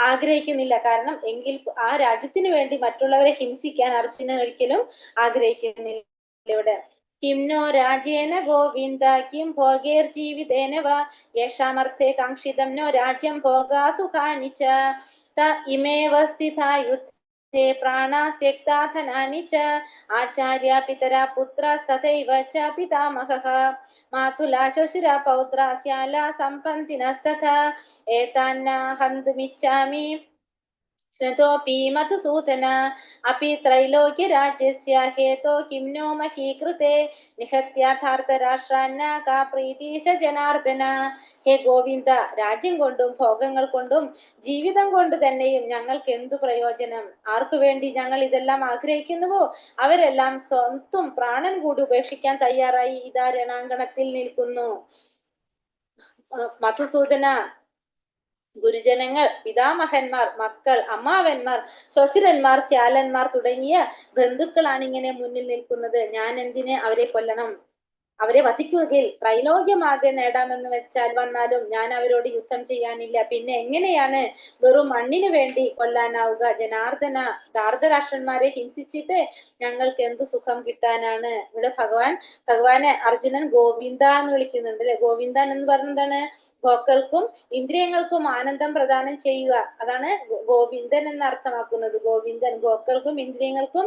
ആഗ്രഹിക്കുന്നില്ല. കാരണം എങ്കിൽ ആ രാജ്യത്തിന് വേണ്ടി മറ്റുള്ളവരെ ഹിംസിക്കാൻ അർജുനൻ ഒരിക്കലും ആഗ്രഹിക്കുന്നില്ല ഇവിടെ. കിംനോ രാജ്യേന ഗോവിന്ദ കിം ഭോഗേർജീവിതേന വാ യേഷാമർത്ഥേ കാംക്ഷിതം നോ രാജ്യം ഭോഗാ സുഖാനി ച ത ഇമേവ സ്ഥിതാ യുദ്ധേ പ്രാണാ ത്യക്താ ധനാനി ച ആചാര്യ പിതരാ പുത്രാസ്തഥൈവ ച പിതാമഹഃ മാതുലാ ശ്വശുരാ പൗത്രാ സ്യാലാ സമ്പന്തിനസ്തഥാ ഏതാന്ന ഹന്തുമിച്ഛാമി ോപി മധുസൂദന അപി ത്രൈലോക്യരാജ്യസ്യ ഹേതോ കിം നോ മഹീകൃതേ നിഹത്യാഥാർത്ഥരാഷ്ട്രാന്ന കാ പ്രീതീശ ജനാർദ്ദന. ഹേ ഗോവിന്ദ, രാജ്യം കൊണ്ടും ഭോഗങ്ങൾ കൊണ്ടും ജീവിതം കൊണ്ട് തന്നെയും ഞങ്ങൾക്ക് എന്തു പ്രയോജനം? ആർക്കു വേണ്ടി ഞങ്ങൾ ഇതെല്ലാം ആഗ്രഹിക്കുന്നുവോ അവരെല്ലാം സ്വന്തം പ്രാണൻ കൂടി ഉപേക്ഷിക്കാൻ തയ്യാറായി ഇതാ രണാങ്കണത്തിൽ നിൽക്കുന്നു. മധുസൂദന, ഗുരുജനങ്ങൾ, പിതാമഹന്മാർ, മക്കൾ, അമ്മാവന്മാർ, ശ്വശുരന്മാർ, ശ്യാലന്മാർ തുടങ്ങിയ ബന്ധുക്കളാണ് ഇങ്ങനെ മുന്നിൽ നിൽക്കുന്നത്. ഞാൻ എന്തിന് അവരെ കൊല്ലണം? അവരെ വധിക്കുകയിൽ ത്രൈലോക്യമാകെ നേടാമെന്ന് വെച്ചാൽ വന്നാലും ഞാൻ അവരോട് യുദ്ധം ചെയ്യാനില്ല. പിന്നെ എങ്ങനെയാണ് വെറും മണ്ണിന് വേണ്ടി കൊല്ലാനാവുക? ജനാർദ്ദന, ധാർതരാഷ്ട്രന്മാരെ ഹിംസിച്ചിട്ട് ഞങ്ങൾക്ക് എന്ത് സുഖം കിട്ടാനാണ്? ഇവിടെ ഭഗവാനെ അർജുനൻ ഗോവിന്ദ എന്ന് വിളിക്കുന്നുണ്ട് അല്ലെ. ഗോവിന്ദൻ എന്ന് പറഞ്ഞതാണ് ഭോക്കൾക്കും ഇന്ദ്രിയങ്ങൾക്കും ആനന്ദം പ്രദാനം ചെയ്യുക. അതാണ് ഗോവിന്ദൻ എന്ന് അർത്ഥമാക്കുന്നത്. ഗോവിന്ദൻ ഭോക്കൾക്കും ഇന്ദ്രിയങ്ങൾക്കും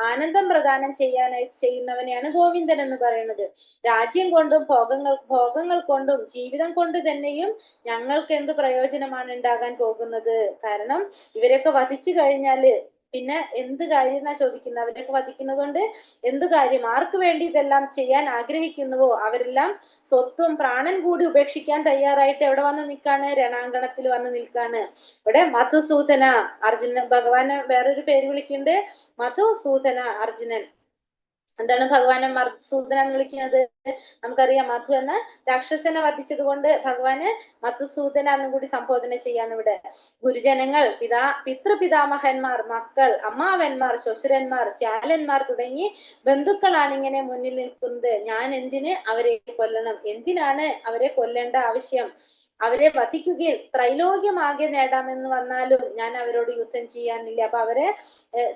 ആനന്ദം പ്രദാനം ചെയ്യുന്നവനെയാണ് ഗോവിന്ദൻ എന്ന് പറയുന്നത്. രാജ്യം കൊണ്ടും ഭോഗങ്ങൾ കൊണ്ടും ജീവിതം കൊണ്ട് തന്നെയും ഞങ്ങൾക്ക് എന്ത് പ്രയോജനമാണ് ഉണ്ടാകാൻ പോകുന്നത്? കാരണം ഇവരൊക്കെ വധിച്ചു കഴിഞ്ഞാല് പിന്നെ എന്ത് കാര്യം എന്നാ ചോദിക്കുന്നത്. അവരൊക്കെ വധിക്കുന്നത് കൊണ്ട് എന്ത് കാര്യം? ആർക്ക് വേണ്ടി ഇതെല്ലാം ചെയ്യാൻ ആഗ്രഹിക്കുന്നുവോ അവരെല്ലാം സ്വത്തും പ്രാണൻ കൂടി ഉപേക്ഷിക്കാൻ തയ്യാറായിട്ട് എവിടെ വന്ന് നിൽക്കാണ്? രണാങ്കണത്തിൽ വന്ന് നിൽക്കാണ്. ഇവിടെ മധുസൂദന, അർജുനൻ, ഭഗവാനെ വേറൊരു പേര് വിളിക്കുന്നുണ്ട്, മധുസൂദന അർജുനൻ. എന്താണ് ഭഗവാനെ മധുസൂദന എന്ന് വിളിക്കുന്നത്? നമുക്കറിയാം, മധു എന്ന രാക്ഷസനെ വധിച്ചത് കൊണ്ട് ഭഗവാന് മധുസൂദന എന്നും കൂടി സംബോധന ചെയ്യാണ് ഇവിടെ. ഗുരുജനങ്ങൾ, പിതൃപിതാമഹന്മാർ, മക്കൾ, അമ്മാവന്മാർ, ശ്വശുരന്മാർ, ശ്യാലന്മാർ തുടങ്ങി ബന്ധുക്കളാണ് ഇങ്ങനെ മുന്നിൽ നിൽക്കുന്നത്. ഞാൻ എന്തിന് അവരെ കൊല്ലണം? എന്തിനാണ് അവരെ കൊല്ലേണ്ട ആവശ്യം? അവരെ വധിക്കുകയിൽ ത്രൈലോക്യമാകെ നേടാമെന്ന് വന്നാലും ഞാൻ അവരോട് യുദ്ധം ചെയ്യാനില്ല. അപ്പൊ അവരെ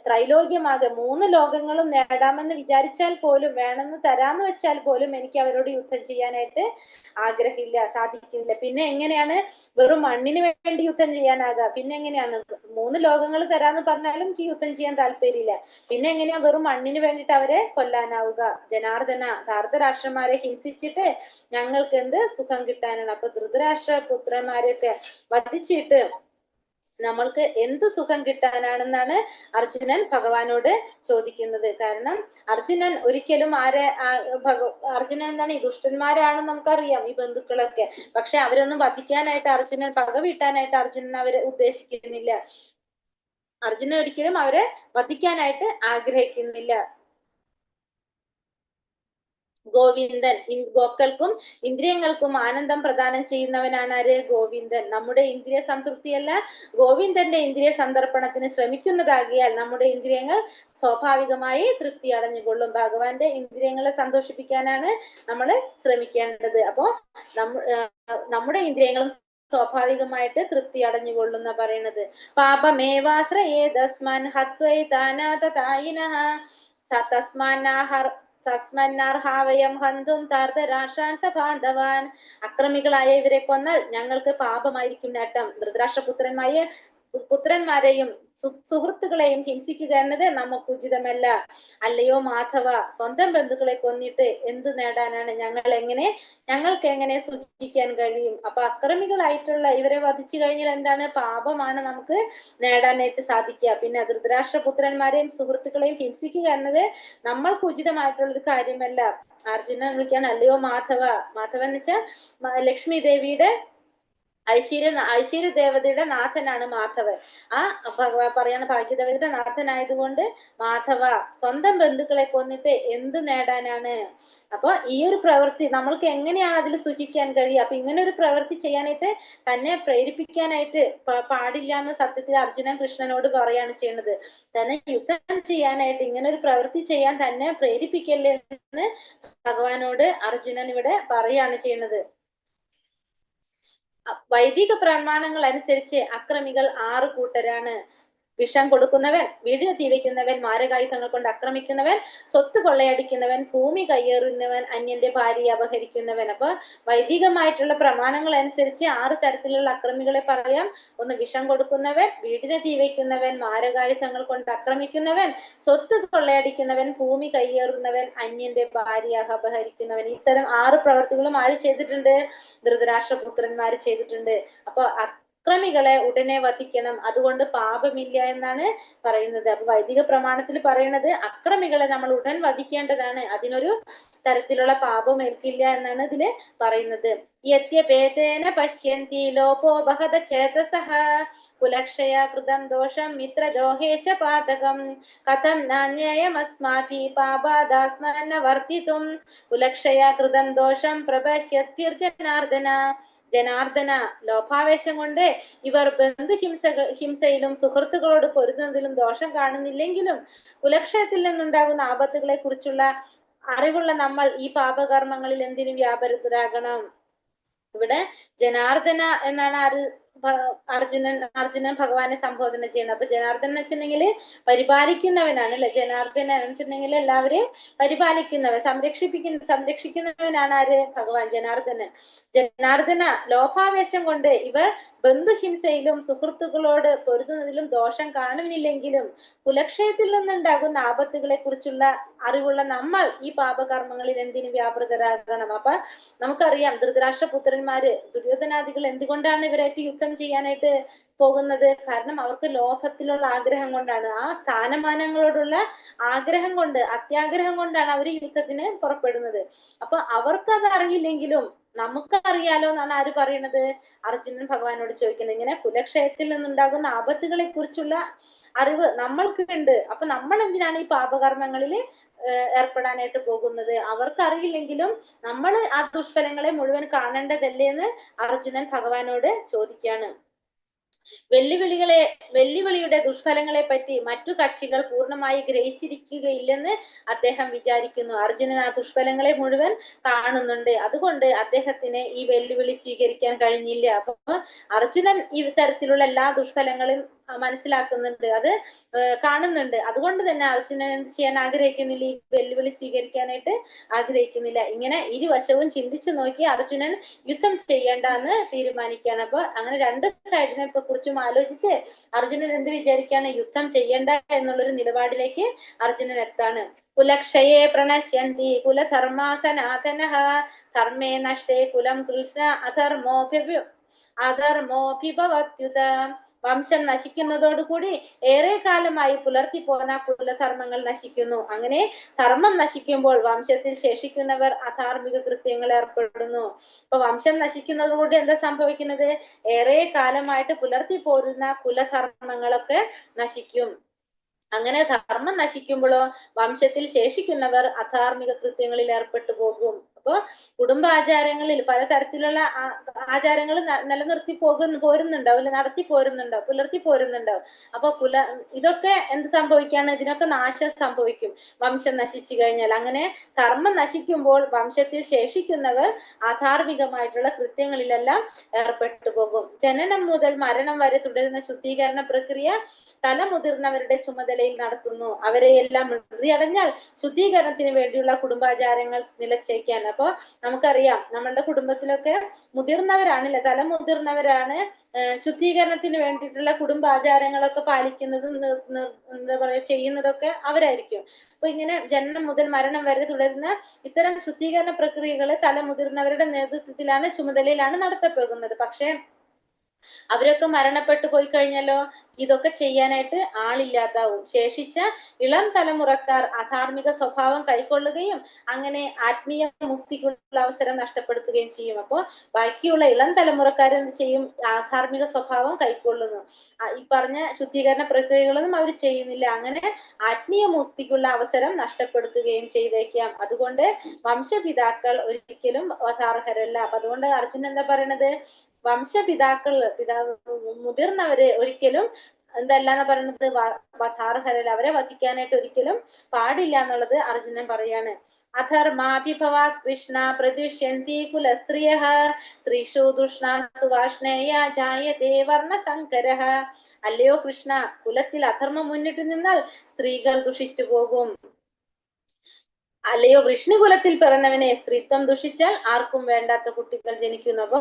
ത്രൈലോക്യമാകെ 3 ലോകങ്ങളും നേടാമെന്ന് വിചാരിച്ചാൽ പോലും, വേണമെന്ന് തരാന്ന് വെച്ചാൽ പോലും എനിക്ക് അവരോട് യുദ്ധം ചെയ്യാനായിട്ട് ആഗ്രഹമില്ല, സാധിക്കില്ല. പിന്നെ എങ്ങനെയാണ് വെറും മണ്ണിന് വേണ്ടി യുദ്ധം ചെയ്യാനാകുക? പിന്നെ എങ്ങനെയാണ് 3 ലോകങ്ങൾ തരാന്ന് പറഞ്ഞാലും എനിക്ക് യുദ്ധം ചെയ്യാൻ താല്പര്യമില്ല. പിന്നെ എങ്ങനെയാ വെറും മണ്ണിന് വേണ്ടിയിട്ട് അവരെ കൊല്ലാനാവുക? ജനാർദ്ദന, ധാർതരാഷ്ട്രന്മാരെ ഹിംസിച്ചിട്ട് ഞങ്ങൾക്ക് എന്ത് സുഖം കിട്ടാനാണ്? അപ്പൊ ധൃതരാഷ്ട്ര പുത്രന്മാരെയൊക്കെ വധിച്ചിട്ട് നമ്മൾക്ക് എന്ത് സുഖം കിട്ടാനാണെന്നാണ് അർജുനൻ ഭഗവാനോട് ചോദിക്കുന്നത്. കാരണം അർജുനൻ ഒരിക്കലും അർജുനൻ എന്താണ്, ഈ ദുഷ്ടന്മാരാണെന്ന് നമുക്കറിയാം ഈ ബന്ധുക്കളൊക്കെ. പക്ഷെ അവരൊന്നും വധിക്കാനായിട്ട് അർജുനൻ, പക വീട്ടാനായിട്ട് അർജുനൻ അവരെ ഉദ്ദേശിക്കുന്നില്ല. അർജുനൻ ഒരിക്കലും അവരെ വധിക്കാനായിട്ട് ആഗ്രഹിക്കുന്നില്ല. ഗോവിന്ദൻ, ഗോക്കൾക്കും ഇന്ദ്രിയങ്ങൾക്കും ആനന്ദം പ്രദാനം ചെയ്യുന്നവനാണ് ആര്? ഗോവിന്ദൻ. നമ്മുടെ ഇന്ദ്രിയ സംതൃപ്തിയല്ല, ഗോവിന്ദന്റെ ഇന്ദ്രിയ സന്ദർപ്പണത്തിന് ശ്രമിക്കുന്നതാകിയാൽ നമ്മുടെ ഇന്ദ്രിയങ്ങൾ സ്വാഭാവികമായി തൃപ്തി അടഞ്ഞുകൊള്ളും. ഭഗവാന്റെ ഇന്ദ്രിയങ്ങളെ സന്തോഷിപ്പിക്കാനാണ് നമ്മൾ ശ്രമിക്കേണ്ടത്. അപ്പോ നമ്മുടെ ഇന്ദ്രിയങ്ങളും സ്വാഭാവികമായിട്ട് തൃപ്തി അടഞ്ഞുകൊള്ളുന്ന പറയുന്നത്. പാപമേവാശ്രയേതസ്മാൻ ഹത്വൈതാനാതതായിനഃ തസ്മന്നാർഹാവയം ഹന്തും ധാർതരാഷ്ട്രാൻ സബാന്ധവാൻ. അക്രമികളായ ഇവരെ കൊന്നാൽ ഞങ്ങൾക്ക് പാപമായിരിക്കും നേട്ടം. പുത്രന്മാരെയും സുഹൃത്തുക്കളെയും ഹിംസിക്കുക എന്നത് നമുക്ക് ഉചിതമല്ല. അല്ലയോ മാധവ, സ്വന്തം ബന്ധുക്കളെ കൊന്നിട്ട് എന്തു നേടാനാണ്? ഞങ്ങൾക്ക് എങ്ങനെ സുഖിക്കാൻ കഴിയും? അപ്പൊ അക്രമികളായിട്ടുള്ള ഇവരെ വധിച്ചു കഴിഞ്ഞാൽ എന്താണ്? പാപമാണ് നമുക്ക് നേടാനായിട്ട് സാധിക്കുക. പിന്നെ ധൃതരാഷ്ട്രപുത്രന്മാരെയും സുഹൃത്തുക്കളെയും ഹിംസിക്കുക എന്നത് നമ്മൾക്ക് ഉചിതമായിട്ടുള്ളൊരു കാര്യമല്ല. അർജുനൻ വിളിക്കാണ് അല്ലയോ മാധവ. മാധവൻ എന്ന് വെച്ചാൽ ലക്ഷ്മി ദേവിയുടെ ഐശ്വര്യ ദേവതയുടെ നാഥനാണ് മാധവൻ. പറയാണ് ഭാഗ്യദേവതയുടെ നാഥനായതുകൊണ്ട് മാധവ, സ്വന്തം ബന്ധുക്കളെ കൊന്നിട്ട് എന്ത് നേടാനാണ്? അപ്പൊ ഈ ഒരു പ്രവൃത്തി നമ്മൾക്ക് എങ്ങനെയാണ് അതിൽ സുഖിക്കാൻ കഴിയുക? അപ്പൊ ഇങ്ങനെ ഒരു പ്രവൃത്തി ചെയ്യാനായിട്ട് തന്നെ പ്രേരിപ്പിക്കാനായിട്ട് പാടില്ല എന്ന് സത്യത്തിൽ അർജുനൻ കൃഷ്ണനോട് പറയാണ് ചെയ്യുന്നത്. തന്നെ യുദ്ധം ചെയ്യാനായിട്ട് ഇങ്ങനെ ഒരു പ്രവൃത്തി ചെയ്യാൻ തന്നെ പ്രേരിപ്പിക്കല്ലേ എന്ന് ഭഗവാനോട് അർജുനൻ ഇവിടെ പറയാണ് ചെയ്യുന്നത്. വൈദിക പ്രമാണങ്ങൾ അനുസരിച്ച് അക്രമികൾ 6 കൂട്ടരാണ്. വിഷം കൊടുക്കുന്നവൻ, വീടിന് തീ വയ്ക്കുന്നവൻ, മാരകായുധങ്ങൾ കൊണ്ട് ആക്രമിക്കുന്നവൻ, സ്വത്ത് കൊള്ളയടിക്കുന്നവൻ, ഭൂമി കയ്യേറുന്നവൻ, അന്യന്റെ ഭാര്യയെ അപഹരിക്കുന്നവൻ. അപ്പൊ വൈദികമായിട്ടുള്ള പ്രമാണങ്ങൾ അനുസരിച്ച് 6 തരത്തിലുള്ള അക്രമികളെ പറയാം. ഒന്ന് വിഷം കൊടുക്കുന്നവൻ, വീടിന് തീ വയ്ക്കുന്നവൻ, മാരകായുധങ്ങൾ കൊണ്ട് ആക്രമിക്കുന്നവൻ, സ്വത്ത് കൊള്ളയടിക്കുന്നവൻ, ഭൂമി കയ്യേറുന്നവൻ, അന്യന്റെ ഭാര്യയെ അപഹരിക്കുന്നവൻ. ഇത്തരം 6 പ്രവർത്തികളും ആര് ചെയ്തിട്ടുണ്ട്? ധൃതരാഷ്ട്രപുത്രന്മാർ ചെയ്തിട്ടുണ്ട്. അപ്പൊ അക്രമികളെ ഉടനെ വധിക്കണം, അതുകൊണ്ട് പാപമില്ല എന്നാണ് പറയുന്നത്. അപ്പൊ വൈദിക പ്രമാണത്തിൽ പറയുന്നത് അക്രമികളെ നമ്മൾ ഉടൻ വധിക്കേണ്ടതാണ്, അതിനൊരു തരത്തിലുള്ള പാപം ഏൽക്കില്ല എന്നാണ് ഇതില് പറയുന്നത്. യത്യപേതേന പശ്യന്തി ലോപോപഹത ചേതസഃ കുലക്ഷയ കൃതം ദോഷം മിത്രദ്രോഹേ ച പാതകം കഥം നാന്യയമസ്മാഭിः പാപാദാസ്മന്ന വർത്തിതും കുലക്ഷയ കൃതം ദോഷം പ്രപശ്യദ്ഭിർജനാർദ്ദന. ജനാർദ്ദന, ലോഭാവേശം കൊണ്ട് ഇവർ ഹിംസയിലും സുഹൃത്തുക്കളോട് പൊരുതുന്നതിലും ദോഷം കാണുന്നില്ലെങ്കിലും കുലക്ഷയത്തിൽ നിന്നുണ്ടാകുന്ന ആപത്തുകളെ കുറിച്ചുള്ള അറിവുള്ള നമ്മൾ ഈ പാപകർമ്മങ്ങളിൽ എന്തിനു വ്യാപൃതരാകണം? ഇവിടെ ജനാർദ്ദന എന്നാണ് അർജുനൻ ഭഗവാനെ സംബോധന ചെയ്യുന്നത്. അപ്പൊ ജനാർദ്ദനൻ എന്ന് വെച്ചിട്ടുണ്ടെങ്കിൽ പരിപാലിക്കുന്നവനാണ് അല്ലെ. ജനാർദ്ദനൻ എന്ന് വെച്ചിട്ടുണ്ടെങ്കിൽ എല്ലാവരെയും പരിപാലിക്കുന്നവൻ, സംരക്ഷിക്കുന്നവനാണ് ആര്? ഭഗവാൻ ജനാർദ്ദനൻ. ജനാർദ്ദന, ലോഭാവേശം കൊണ്ട് ഇവർ ബന്ധുഹിംസയിലും സുഹൃത്തുക്കളോട് പൊരുതുന്നതിലും ദോഷം കാണുന്നില്ലെങ്കിലും കുലക്ഷയത്തിൽ നിന്നുണ്ടാകുന്ന ആപത്തുകളെ കുറിച്ചുള്ള അറിവുള്ള നമ്മൾ ഈ പാപകർമ്മങ്ങളിൽ എന്തിനു വ്യാപൃതരാകണം? അപ്പൊ നമുക്കറിയാം ധൃതരാഷ്ട്രപുത്രന്മാര്, ദുര്യോധനാദികൾ എന്തുകൊണ്ടാണ് ഇവരായിട്ട് യുദ്ധം ചെയ്യാനായിട്ട് പോകുന്നത്? കാരണം അവർക്ക് ലോഭത്തിലുള്ള ആഗ്രഹം കൊണ്ടാണ്, ആ സ്ഥാനമാനങ്ങളോടുള്ള ആഗ്രഹം കൊണ്ട്, അത്യാഗ്രഹം കൊണ്ടാണ് അവർ യുദ്ധത്തിന് പുറപ്പെടുന്നത്. അപ്പൊ അവർക്കത് അറിയില്ലെങ്കിലും നമുക്കറിയാലോ എന്നാണ് ആര് പറയുന്നത്? അർജുനൻ ഭഗവാനോട് ചോദിക്കുന്നത്. ഇങ്ങനെ കുലക്ഷയത്തിൽ നിന്നുണ്ടാകുന്ന ആപത്തുകളെ കുറിച്ചുള്ള അറിവ് നമ്മൾക്ക് ഉണ്ട്, അപ്പൊ നമ്മൾ എന്തിനാണ് ഈ പാപകർമ്മങ്ങളിൽ ഏർപ്പെടാനായിട്ട് പോകുന്നത്? അവർക്കറിയില്ലെങ്കിലും നമ്മൾ ആ ദുഷ്ഫലങ്ങളെ മുഴുവൻ കാണേണ്ടതല്ലേ എന്ന് അർജുനൻ ഭഗവാനോട് ചോദിക്കാണ്. വെല്ലുവിളിയുടെ ദുഷ്ഫലങ്ങളെ പറ്റി മറ്റു കക്ഷികൾ പൂർണ്ണമായി ഗ്രഹിച്ചിരിക്കുകയില്ലെന്ന് അദ്ദേഹം വിചാരിക്കുന്നു. അർജുനൻ ആ ദുഷ്ഫലങ്ങളെ മുഴുവൻ കാണുന്നുണ്ട്, അതുകൊണ്ട് അദ്ദേഹത്തിന് ഈ വെല്ലുവിളി സ്വീകരിക്കാൻ കഴിഞ്ഞില്ല. അപ്പൊ അർജുനൻ ഈ തരത്തിലുള്ള എല്ലാ ദുഷ്ഫലങ്ങളും മനസ്സിലാക്കുന്നുണ്ട്, അത് കാണുന്നുണ്ട്. അതുകൊണ്ട് തന്നെ അർജുനൻ എന്ത് ചെയ്യാൻ ആഗ്രഹിക്കുന്നില്ല? ഈ വെല്ലുവിളി സ്വീകരിക്കാനായിട്ട് ആഗ്രഹിക്കുന്നില്ല. ഇങ്ങനെ ഇരുവശവും ചിന്തിച്ചു നോക്കി അർജുനൻ യുദ്ധം ചെയ്യേണ്ട എന്ന് തീരുമാനിക്കുകയാണ്. അപ്പൊ അങ്ങനെ രണ്ട് സൈഡിനെ കുറിച്ചും ആലോചിച്ച് അർജുനൻ എന്ത് വിചാരിക്കാണ്? യുദ്ധം ചെയ്യണ്ട എന്നുള്ളൊരു നിലപാടിലേക്ക് അർജുനൻ എത്താണ്. കുലക്ഷയേ പ്രണശ്യന്തി കുലധർമാ സനാതനഃ ധർമ്മേ നഷ്ടേ കുലം കൃഷ്ണ അധർമ്മോഭിഭവത്യുത. വംശം നശിക്കുന്നതോടുകൂടി ഏറെ കാലമായി പുലർത്തി പോന്ന കുലധർമ്മങ്ങൾ നശിക്കുന്നു. അങ്ങനെ ധർമ്മം നശിക്കുമ്പോൾ വംശത്തിൽ ശേഷിക്കുന്നവർ അധാർമിക കൃത്യങ്ങൾ ഏർപ്പെടുന്നു. അപ്പൊ വംശം നശിക്കുന്നതോടുകൂടി എന്താ സംഭവിക്കുന്നത്? ഏറെ കാലമായിട്ട് പുലർത്തി പോരുന്ന കുലധർമ്മങ്ങളൊക്കെ നശിക്കും. അങ്ങനെ ധർമ്മം നശിക്കുമ്പോഴോ വംശത്തിൽ ശേഷിക്കുന്നവർ അധാർമിക കൃത്യങ്ങളിൽ ഏർപ്പെട്ടു പോകും. അപ്പൊ കുടുംബാചാരങ്ങളിൽ പലതരത്തിലുള്ള ആചാരങ്ങൾ നിലനിർത്തി പോരുന്നുണ്ടാവും, അല്ലെ നടത്തി പോരുന്നുണ്ടാവും, പുലർത്തി പോരുന്നുണ്ടാവും. അപ്പൊ ഇതൊക്കെ എന്ത് സംഭവിക്കാണ്? ഇതിനൊക്കെ നാശം സംഭവിക്കും വംശം നശിച്ചു കഴിഞ്ഞാൽ. അങ്ങനെ ധർമ്മം നശിക്കുമ്പോൾ വംശത്തിൽ ശേഷിക്കുന്നവർ അധാർമികമായിട്ടുള്ള കൃത്യങ്ങളിലെല്ലാം ഏർപ്പെട്ടു പോകും. ജനനം മുതൽ മരണം വരെ തുടരുന്ന ശുദ്ധീകരണ പ്രക്രിയ തലമുതിർന്നവരുടെ ചുമതലയിൽ നടത്തുന്നു. അവരെയെല്ലാം മൃതിയടഞ്ഞാൽ ശുദ്ധീകരണത്തിന് വേണ്ടിയുള്ള കുടുംബാചാരങ്ങൾ നിലച്ചേക്കാൻ. അപ്പൊ നമുക്കറിയാം നമ്മളുടെ കുടുംബത്തിലൊക്കെ മുതിർന്നവരാണല്ലേ, തലമുതിർന്നവരാണ് ശുദ്ധീകരണത്തിന് വേണ്ടിയിട്ടുള്ള കുടുംബാചാരങ്ങളൊക്കെ പാലിക്കുന്നതും എന്താ പറയാ ചെയ്യുന്നതൊക്കെ അവരായിരിക്കും. അപ്പൊ ഇങ്ങനെ ജനനം മുതൽ മരണം വരെ തുടരുന്ന ഇത്തരം ശുദ്ധീകരണ പ്രക്രിയകൾ തലമുതിർന്നവരുടെ നേതൃത്വത്തിലാണ്, ചുമതലയിലാണ് നടത്തപ്പെടുന്നത്. പക്ഷെ അവരൊക്കെ മരണപ്പെട്ടു പോയി കഴിഞ്ഞാലോ ഇതൊക്കെ ചെയ്യാനായിട്ട് ആളില്ലാതാവും. ശേഷിച്ച ഇളം തലമുറക്കാർ അധാർമിക സ്വഭാവം കൈക്കൊള്ളുകയും അങ്ങനെ ആത്മീയ മുക്തിക്കുള്ള അവസരം നഷ്ടപ്പെടുത്തുകയും ചെയ്യും. അപ്പോൾ ബാക്കിയുള്ള ഇളം തലമുറക്കാർ എന്ത് ചെയ്യും? ആധാർമിക സ്വഭാവം കൈക്കൊള്ളുന്നു. ഈ പറഞ്ഞ ശുദ്ധീകരണ പ്രക്രിയകളൊന്നും അവർ ചെയ്യുന്നില്ല. അങ്ങനെ ആത്മീയ മുക്തിക്കുള്ള അവസരം നഷ്ടപ്പെടുത്തുകയും ചെയ്തേക്കാം. അതുകൊണ്ട് വംശപിതാക്കൾ ഒരിക്കലും വധാർഹരല്ല. അപ്പൊ അതുകൊണ്ട് അർജുനൻ എന്താ പറയണത്? വംശപിതാക്കൾ, മുതിർന്നവര് ഒരിക്കലും എന്തല്ലാന്ന് പറയുന്നത്? വധാർഹരല്ല, അവരെ വധിക്കാനായിട്ട് ഒരിക്കലും പാടില്ല എന്നുള്ളത് അർജുനൻ പറയാണ്. അധർമാഭിഭവാത് കൃഷ്ണ പ്രദുഷ്യന്തി കുലസ്ത്രീയഃ സ്ത്രീഷു ദുഷ്ണാസു വാഷ്ണേയ ജായതേ വർണ്ണസങ്കരഃ. അല്ലയോ കൃഷ്ണ, കുലത്തിൽ അധർമ്മം മുന്നിട്ട് നിന്നാൽ സ്ത്രീകൾ ദുഷിച്ചു പോകും. അല്ലയോ വൃഷ്ണികുലത്തിൽ പിറന്നവനെ, സ്ത്രീത്വം ദുഷിച്ചാൽ ആർക്കും വേണ്ടാത്ത കുട്ടികൾ ജനിക്കുന്നു. അപ്പൊ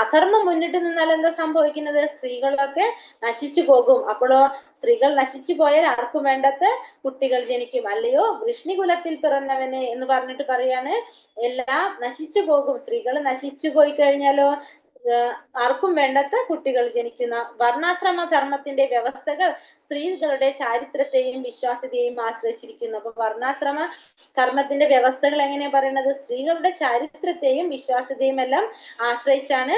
അധർമ്മം മുന്നിട്ട് നിന്നാൽ എന്താ സംഭവിക്കുന്നത്? സ്ത്രീകളൊക്കെ നശിച്ചു പോകും. അപ്പോഴോ സ്ത്രീകൾ നശിച്ചു പോയാൽ ആർക്കും വേണ്ടാത്ത കുട്ടികൾ ജനിക്കും. അല്ലയോ വൃഷ്ണികുലത്തിൽ പിറന്നവനെ എന്ന് പറഞ്ഞിട്ട് പറയാണ്, എല്ലാം നശിച്ചു പോകും. സ്ത്രീകൾ നശിച്ചു പോയി കഴിഞ്ഞാലോ ആർക്കും വേണ്ടാത്ത കുട്ടികൾ ജനിക്കുന്ന. വർണ്ണാശ്രമ ധർമ്മത്തിന്റെ വ്യവസ്ഥകൾ സ്ത്രീകളുടെ ചാരിത്രത്തെയും വിശ്വാസ്യതയെയും ആശ്രയിച്ചിരിക്കുന്നു. അപ്പൊ വർണ്ണാശ്രമ കർമ്മത്തിന്റെ വ്യവസ്ഥകൾ എങ്ങനെയാ പറയുന്നത്? സ്ത്രീകളുടെ ചാരിത്രത്തെയും വിശ്വാസ്യതയും എല്ലാം ആശ്രയിച്ചാണ്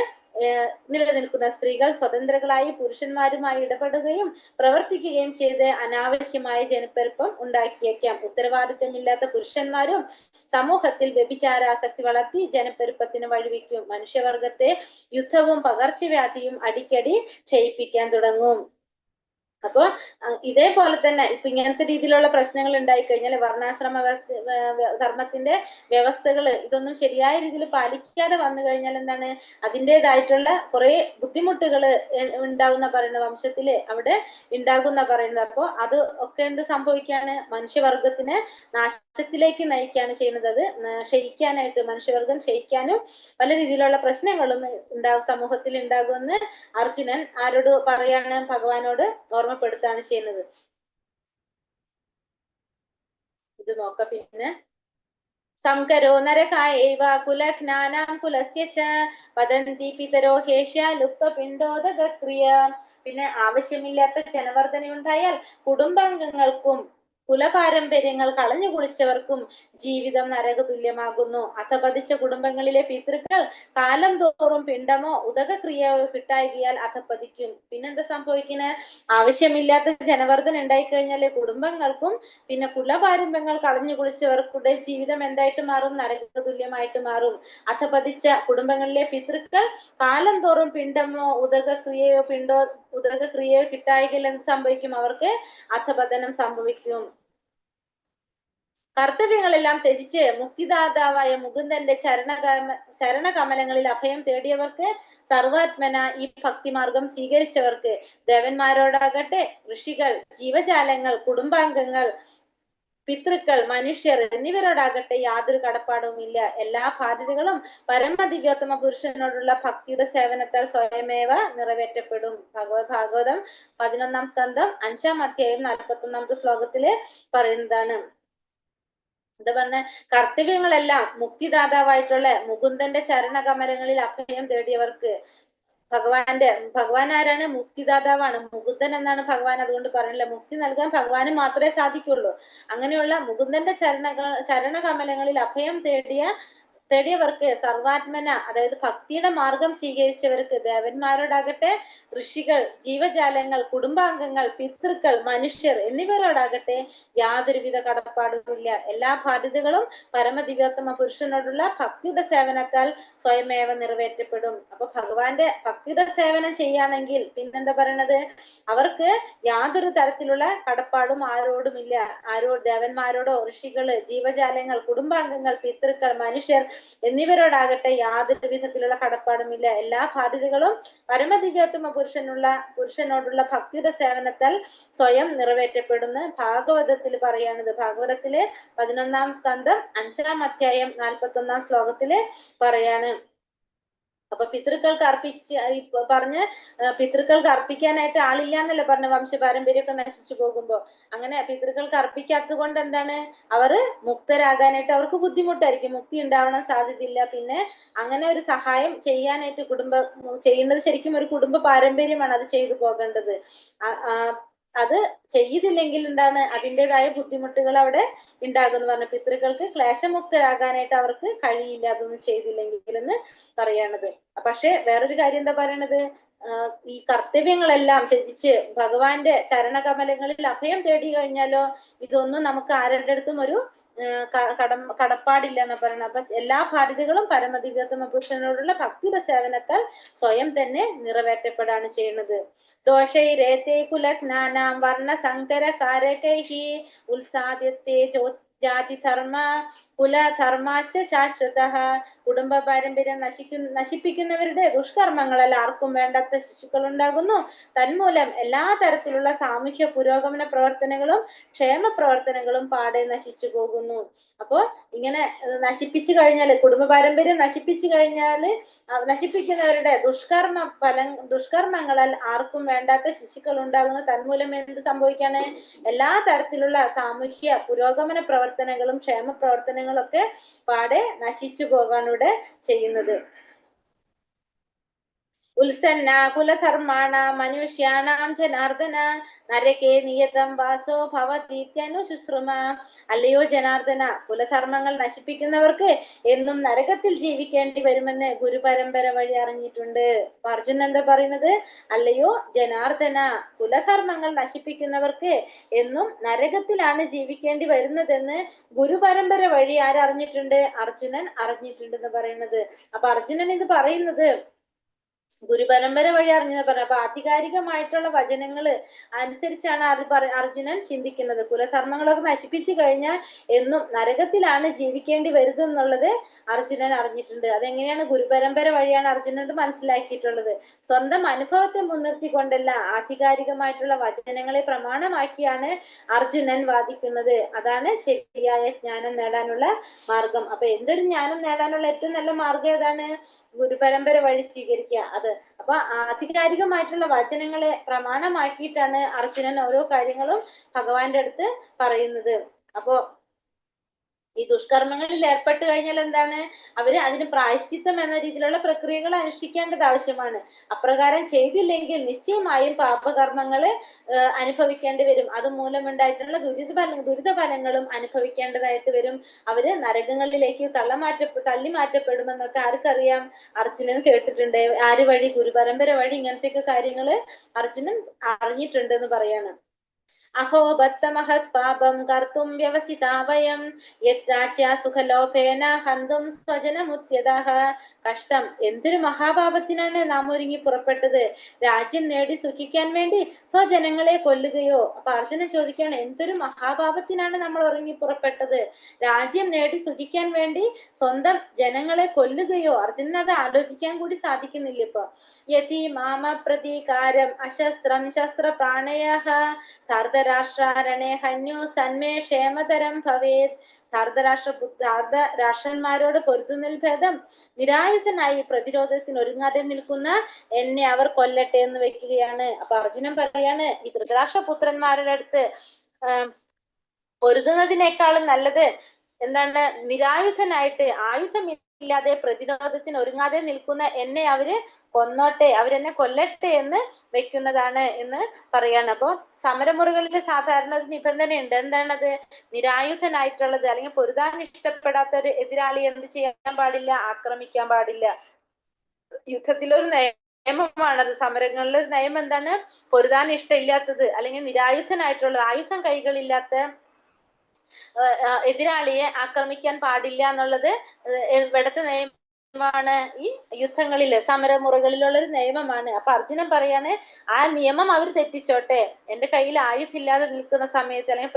നിലനിൽക്കുന്ന. സ്ത്രീകൾ സ്വതന്ത്രകളായി പുരുഷന്മാരുമായി ഇടപെടുകയും പ്രവർത്തിക്കുകയും ചെയ്ത് അനാവശ്യമായ ജനപ്പെരുപ്പം ഉണ്ടാക്കിയേക്കാം. ഉത്തരവാദിത്തമില്ലാത്ത പുരുഷന്മാരും സമൂഹത്തിൽ വ്യഭിചാരാസക്തി വളർത്തി ജനപ്പെരുപ്പത്തിന് വഴിവെക്കും. മനുഷ്യവർഗത്തെ യുദ്ധവും പകർച്ചവ്യാധിയും അടിക്കടി ക്ഷയിപ്പിക്കാൻ തുടങ്ങും. അപ്പൊ ഇതേപോലെ തന്നെ ഇപ്പൊ ഇങ്ങനത്തെ രീതിയിലുള്ള പ്രശ്നങ്ങൾ ഉണ്ടായിക്കഴിഞ്ഞാൽ വർണ്ണാശ്രമ ധർമ്മത്തിന്റെ വ്യവസ്ഥകൾ ഇതൊന്നും ശരിയായ രീതിയിൽ പാലിക്കാതെ വന്നു കഴിഞ്ഞാൽ എന്താണ് അതിൻ്റെതായിട്ടുള്ള കുറെ ബുദ്ധിമുട്ടുകൾ ഉണ്ടാകുന്ന പറയുന്ന വംശത്തില് അവിടെ ഉണ്ടാകുന്ന പറയുന്നത്. അപ്പൊ അത് ഒക്കെ എന്ത് സംഭവിക്കാണ്? മനുഷ്യവർഗത്തിനെ നാശത്തിലേക്ക് നയിക്കാണ് ചെയ്യുന്നത്. അത് ക്ഷയിക്കാനായിട്ട് മനുഷ്യവർഗം ക്ഷയിക്കാനും പല രീതിയിലുള്ള പ്രശ്നങ്ങളും സമൂഹത്തിൽ ഉണ്ടാകുമെന്ന് അർജുനൻ ആരോട് പറയാണ്? ഭഗവാനോട് ഓർമ്മപ്പെടുത്താണ് ചെയ്യുന്നത്. ഇത് നോക്കാം. പിന്നെ സംകരോ നരകായൈവ കുലജ്ഞാനാം കുലസ്യ ച വദന്തി പിതരോ ഹേഷ്യ ലുപ്തപിണ്ഡോദകക്രിയ. പിന്നെ ആവശ്യമില്ലാത്ത ജനവർദ്ധനയുണ്ടായാൽ കുടുംബാംഗങ്ങൾക്കും കുലപാരമ്പര്യങ്ങൾ കളഞ്ഞു കുളിച്ചവർക്കും ജീവിതം നരകതുല്യമാകുന്നു. അധപതിച്ച കുടുംബങ്ങളിലെ പിതൃക്കൾ കാലം തോറും പിണ്ടമോ ഉദകക്രിയയോ കിട്ടായികയാൽ അധപതിക്കും. പിന്നെന്താ സംഭവിക്കുന്നത്? ആവശ്യമില്ലാത്ത ജനവർദ്ധന ഉണ്ടായിക്കഴിഞ്ഞാല് കുടുംബങ്ങൾക്കും പിന്നെ കുലപാരമ്പര്യങ്ങൾ കളഞ്ഞു കുളിച്ചവർക്കുടെ ജീവിതം എന്തായിട്ട് മാറും? നരകതുല്യമായിട്ട് മാറും. അധപതിച്ച കുടുംബങ്ങളിലെ പിതൃക്കൾ കാലം തോറും പിണ്ടമോ ഉദകക്രിയയോ കിട്ടായികയിൽ എന്ത് സംഭവിക്കും? അവർക്ക് അധപതനം സംഭവിക്കും. കർത്തവ്യങ്ങളെല്ലാം ത്യജിച്ച് മുക്തിദാതാവായ മുകുന്ദന്റെ ചരണകമലങ്ങളിൽ അഭയം തേടിയവർക്ക്, സർവാത്മന ഈ ഭക്തിമാർഗം സ്വീകരിച്ചവർക്ക്, ദേവന്മാരോടാകട്ടെ ഋഷികൾ, ജീവജാലങ്ങൾ, കുടുംബാംഗങ്ങൾ, പിതൃക്കൾ, മനുഷ്യർ എന്നിവരോടാകട്ടെ യാതൊരു കടപ്പാടുമില്ല. എല്ലാ ബാധ്യതകളും പരമദിവ്യോത്തമ പുരുഷനോടുള്ള ഭക്തിയുടെ സേവനത്താൽ സ്വയമേവ നിറവേറ്റപ്പെടും. ഭാഗവതം 11-ാം സ്കന്ധം 5-ാം അധ്യായം 41-ാമത്തെ ശ്ലോകത്തില് പറയുന്നതാണ്. എന്താ പറഞ്ഞ? കർത്തവ്യങ്ങളെല്ലാം മുക്തിദാതാവായിട്ടുള്ള മുകുന്ദന്റെ ചരണകമലങ്ങളിൽ അഭയം തേടിയവർക്ക്. ഭഗവാൻ ആരാണ്? മുക്തിദാതാവാണ്. മുകുന്ദൻ എന്നാണ് ഭഗവാൻ. അതുകൊണ്ട് പറഞ്ഞില്ല, മുക്തി നൽകാൻ ഭഗവാന് മാത്രമേ സാധിക്കുള്ളൂ. അങ്ങനെയുള്ള മുകുന്ദന്റെ ചരണകമലങ്ങളിൽ അഭയം തേടിയവർക്ക്, സർവാത്മന അതായത് ഭക്തിയുടെ മാർഗം സ്വീകരിച്ചവർക്ക്, ദേവന്മാരോടാകട്ടെ ഋഷികൾ, ജീവജാലങ്ങൾ, കുടുംബാംഗങ്ങൾ, പിതൃക്കൾ, മനുഷ്യർ എന്നിവരോടാകട്ടെ യാതൊരുവിധ കടപ്പാടുമില്ല. എല്ലാ ബാധ്യതകളും പരമദിവ്യോത്തമ പുരുഷനോടുള്ള ഭക്തിയുടെ സേവനത്താൽ സ്വയമേവ നിറവേറ്റപ്പെടും. അപ്പൊ ഭഗവാന്റെ ഭക്തിയുടെ സേവനം ചെയ്യുകയാണെങ്കിൽ പിന്നെന്താ പറയണത്? അവർക്ക് യാതൊരു തരത്തിലുള്ള കടപ്പാടും ആരോടുമില്ല. ദേവന്മാരോടോ ഋഷികള്, ജീവജാലങ്ങൾ, കുടുംബാംഗങ്ങൾ, പിതൃക്കൾ, മനുഷ്യർ എന്നിവരോടാകട്ടെ യാതൊരു വിധത്തിലുള്ള കടപ്പാടുമില്ല. എല്ലാ ബാധ്യതകളും പരമദിവ്യോത്തമ പുരുഷനോടുള്ള ഭക്തിയുടെ സേവനത്താൽ സ്വയം നിറവേറ്റപ്പെടുന്ന ഭാഗവതത്തിൽ പറയാണത്. ഭാഗവതത്തില് 11-ാം സ്കന്ധം 5-ാം അധ്യായം 41-ാം ശ്ലോകത്തില് പറയാണ്. അപ്പൊ പിതൃക്കൾക്ക് പിതൃക്കൾക്ക് അർപ്പിക്കാനായിട്ട് ആളില്ല എന്നല്ല പറഞ്ഞ, വംശപാരമ്പര്യമൊക്കെ നശിച്ചു പോകുമ്പോ. അങ്ങനെ പിതൃക്കൾക്ക് അർപ്പിക്കാത്തത് കൊണ്ട് എന്താണ്? അവര് മുക്തരാകാനായിട്ട് അവർക്ക് ബുദ്ധിമുട്ടായിരിക്കും. മുക്തി ഉണ്ടാവണം സാധ്യതയില്ല. പിന്നെ അങ്ങനെ ഒരു സഹായം ചെയ്യാനായിട്ട് ചെയ്യുന്നത് ശരിക്കും ഒരു കുടുംബ പാരമ്പര്യമാണ് അത് ചെയ്തു പോകേണ്ടത്. അത് ചെയ്തില്ലെങ്കിൽ എന്താണ്? അതിൻ്റെതായ ബുദ്ധിമുട്ടുകൾ അവിടെ ഉണ്ടാകുമെന്ന് പറഞ്ഞു. പിതൃക്കൾക്ക് ക്ലേശമുക്തരാകാനായിട്ട് അവർക്ക് കഴിയില്ല അതൊന്നും ചെയ്തില്ലെങ്കിൽ എന്ന് പറയണത്. പക്ഷെ വേറൊരു കാര്യം എന്താ പറയണത്? ഈ കർത്തവ്യങ്ങളെല്ലാം ത്യജിച്ച് ഭഗവാന്റെ ചരണകമലങ്ങളിൽ അഭയം തേടി കഴിഞ്ഞാലോ ഇതൊന്നും നമുക്ക് ആരുടെ അടുത്തും ഒരു കടപ്പാടില്ല എന്നാ പറയുന്നത്. അപ്പൊ എല്ലാ ബാധ്യതകളും പരമദിവ്യോത്തമ പുരുഷനോടുള്ള ഭക്തിയുടെ സേവനത്താൽ സ്വയം തന്നെ നിറവേറ്റപ്പെടാണ് ചെയ്യുന്നത്. ദോഷൈരേതേ കുലജ്ഞാനാം വർണ്ണസങ്കര കാരകൈഹി ഉത്സാദ്യത്തെ ജാതിധർമ്മ കുലധർമാശ്ച ശാശ്വതഃ. കുടുംബ പാരമ്പര്യം നശിപ്പിക്കുന്നവരുടെ ദുഷ്കർമ്മങ്ങളാൽ ആർക്കും വേണ്ടാത്ത ശിശുക്കൾ ഉണ്ടാകുന്നു. തന്മൂലം എല്ലാ തരത്തിലുള്ള സാമൂഹ്യ പുരോഗമന പ്രവർത്തനങ്ങളും ക്ഷേമ പ്രവർത്തനങ്ങളും പാടെ നശിച്ചു പോകുന്നു. അപ്പോൾ ഇങ്ങനെ നശിപ്പിച്ചു കഴിഞ്ഞാല്, കുടുംബ പാരമ്പര്യം നശിപ്പിക്കുന്നവരുടെ ദുഷ്കർമ്മങ്ങളാൽ ആർക്കും വേണ്ടാത്ത ശിശുക്കൾ ഉണ്ടാകുന്നു. തന്മൂലം എന്ത് സംഭവിക്കാണ്? എല്ലാ തരത്തിലുള്ള സാമൂഹ്യ പുരോഗമന പ്രവർത്തനങ്ങളും ക്ഷേമ പ്രവർത്തനങ്ങളൊക്കെ പാടെ നശിച്ചു പോകാണ് ഇവിടെ ചെയ്യുന്നത്. ഉത്സന്ന കുലധർമാണ മനുഷ്യാണാം ജനാർദ്ദന നരകേ നിയതം വാസോ ഭവതീത്യനുശുശ്രുമ. അല്ലയോ ജനാർദ്ദന, കുലധർമ്മങ്ങൾ നശിപ്പിക്കുന്നവർക്ക് എന്നും നരകത്തിൽ ജീവിക്കേണ്ടി വരുമെന്ന് ഗുരുപരമ്പര വഴി അറിഞ്ഞിട്ടുണ്ട്. അപ്പൊ അർജുനൻ എന്താ പറയുന്നത്? അല്ലയോ ജനാർദ്ദന, കുലധർമ്മങ്ങൾ നശിപ്പിക്കുന്നവർക്ക് എന്നും നരകത്തിലാണ് ജീവിക്കേണ്ടി വരുന്നതെന്ന് ഗുരുപരമ്പര വഴി ആരറിഞ്ഞിട്ടുണ്ട്? അർജുനൻ അറിഞ്ഞിട്ടുണ്ടെന്ന് പറയുന്നത്. അപ്പൊ അർജുനൻ ഇത് പറയുന്നത് ഗുരുപരമ്പര വഴി അറിഞ്ഞത് പറഞ്ഞു. അപ്പൊ ആധികാരികമായിട്ടുള്ള വചനങ്ങള് അനുസരിച്ചാണ് അർജുനൻ ചിന്തിക്കുന്നത്. കുലധർമ്മങ്ങളൊക്കെ നശിപ്പിച്ചു കഴിഞ്ഞാൽ എന്നും നരകത്തിലാണ് ജീവിക്കേണ്ടി വരുതെന്നുള്ളത് അർജുനൻ അറിഞ്ഞിട്ടുണ്ട്. അതെങ്ങനെയാണ്? ഗുരുപരമ്പര വഴിയാണ് അർജുനൻ മനസ്സിലാക്കിയിട്ടുള്ളത്. സ്വന്തം അനുഭവത്തെ മുൻനിർത്തിക്കൊണ്ടല്ല, ആധികാരികമായിട്ടുള്ള വചനങ്ങളെ പ്രമാണമാക്കിയാണ് അർജുനൻ വാദിക്കുന്നത്. അതാണ് ശരിയായ ജ്ഞാനം നേടാനുള്ള മാർഗം. അപ്പൊ എന്തൊരു ജ്ഞാനം നേടാനുള്ള ഏറ്റവും നല്ല മാർഗം ഏതാണ്? ഗുരുപരമ്പര വഴി സ്വീകരിക്കുക. അത് അപ്പൊ ആധികാരികമായിട്ടുള്ള വചനങ്ങളെ പ്രമാണമാക്കിയിട്ടാണ് അർജുനൻ ഓരോ കാര്യങ്ങളും ഭഗവാന്റെ അടുത്ത് പറയുന്നത്. അപ്പോ ഈ ദുഷ്കർമ്മങ്ങളിൽ ഏർപ്പെട്ട് കഴിഞ്ഞാൽ എന്താണ്? അവര് അതിന് പ്രായശ്ചിത്തം എന്ന രീതിയിലുള്ള പ്രക്രിയകൾ അനുഷ്ഠിക്കേണ്ടത് ആവശ്യമാണ്. അപ്രകാരം ചെയ്തില്ലെങ്കിൽ നിശ്ചയമായും പാപകർമ്മങ്ങള് അനുഭവിക്കേണ്ടി വരും. അതുമൂലമുണ്ടായിട്ടുള്ള ദുരിത ഫലങ്ങളും അനുഭവിക്കേണ്ടതായിട്ട് വരും. അവര് നരകങ്ങളിലേക്ക് തള്ളി മാറ്റപ്പെടുമെന്നൊക്കെ ആർക്കറിയാം? അർജുനൻ കേട്ടിട്ടുണ്ട്. ആര് വഴി? ഗുരുപരമ്പര വഴി ഇങ്ങനത്തെയൊക്കെ കാര്യങ്ങള് അർജുനൻ അറിഞ്ഞിട്ടുണ്ട് എന്ന് പറയാണ്. അഹോ ബദ്ധമഹത് പാപം കർത്തും വ്യവസിതാ വയം യത്രാച്യ സുഖലോഭേന ഹന്തും സ്വജനമുദ്യതഃ. കഷ്ടം! എന്തൊരു മഹാപാപത്തിനാണ് നാം ഒരുങ്ങി പുറപ്പെട്ടത്. രാജ്യം നേടി സുഖിക്കാൻ വേണ്ടി സ്വജനങ്ങളെ കൊല്ലുകയോ. അപ്പൊ അർജുനൻ ചോദിക്കുകയാണ്, എന്തൊരു മഹാപാപത്തിനാണ് നമ്മൾ ഒരുങ്ങി പുറപ്പെട്ടത്? രാജ്യം നേടി സുഖിക്കാൻ വേണ്ടി സ്വന്തം ജനങ്ങളെ കൊല്ലുകയോ? അർജുനൻ അത് ആലോചിക്കാൻ കൂടി സാധിക്കുന്നില്ല ഇപ്പൊ. യതി മാമ പ്രതീകാരം അശസ്ത്രം ശസ്ത്രപ്രാണയഃ ധാർതരാഷ്ട്രാരണേ ഹന്യു സന്മേ ക്ഷേമതരം ഭവേത്. ധാർതരാഷ്ട്രന്മാരോട് പൊരുതുന്നതിൽ ഭേദം നിരായുധനായി പ്രതിരോധത്തിന് ഒരുങ്ങാതെ നിൽക്കുന്ന എന്നെ അവർ കൊല്ലട്ടെ എന്ന് വെക്കുകയാണ്. അപ്പൊ അർജുനൻ പറയാണ്, ഈ ധൃതരാഷ്ട്രപുത്രന്മാരുടെ അടുത്ത് പൊരുതുന്നതിനേക്കാളും നല്ലത് എന്താണ്? നിരായുധനായിട്ട് ആയുധമില്ലാതെ പ്രതിരോധത്തിന് ഒരുങ്ങാതെ നിൽക്കുന്ന എന്നെ അവര് കൊന്നോട്ടെ, അവരെന്നെ കൊല്ലട്ടെ എന്ന് വെക്കുന്നതാണ് എന്ന് പറയാണ്. അപ്പൊ സമരമുറകളിൽ സാധാരണ ഒരു നിബന്ധനയുണ്ട്. എന്താണത്? നിരായുധനായിട്ടുള്ളത് അല്ലെങ്കിൽ പൊരുതാൻ ഇഷ്ടപ്പെടാത്ത ഒരു എതിരാളി എന്ത് ചെയ്യാൻ പാടില്ല? ആക്രമിക്കാൻ പാടില്ല. യുദ്ധത്തിലൊരു നിയമമാണത്. സമരങ്ങളിലൊരു നിയമം എന്താണ്? പൊരുതാൻ ഇഷ്ടമില്ലാത്തത് അല്ലെങ്കിൽ നിരായുധനായിട്ടുള്ളത്, ആയുധം കൈകളില്ലാത്ത എതിരാളിയെ ആക്രമിക്കാൻ പാടില്ല എന്നുള്ളത് ഇവിടുത്തെ നിയമമാണ്. ഈ യുദ്ധങ്ങളില് സമരമുറകളിലുള്ള ഒരു നിയമമാണ്. അപ്പൊ അർജുനൻ പറയാണ്, ആ നിയമം അവർ തെറ്റിച്ചോട്ടെ. എന്റെ കയ്യിൽ ആയുധില്ലാതെ നിൽക്കുന്ന സമയത്ത് അല്ലെങ്കിൽ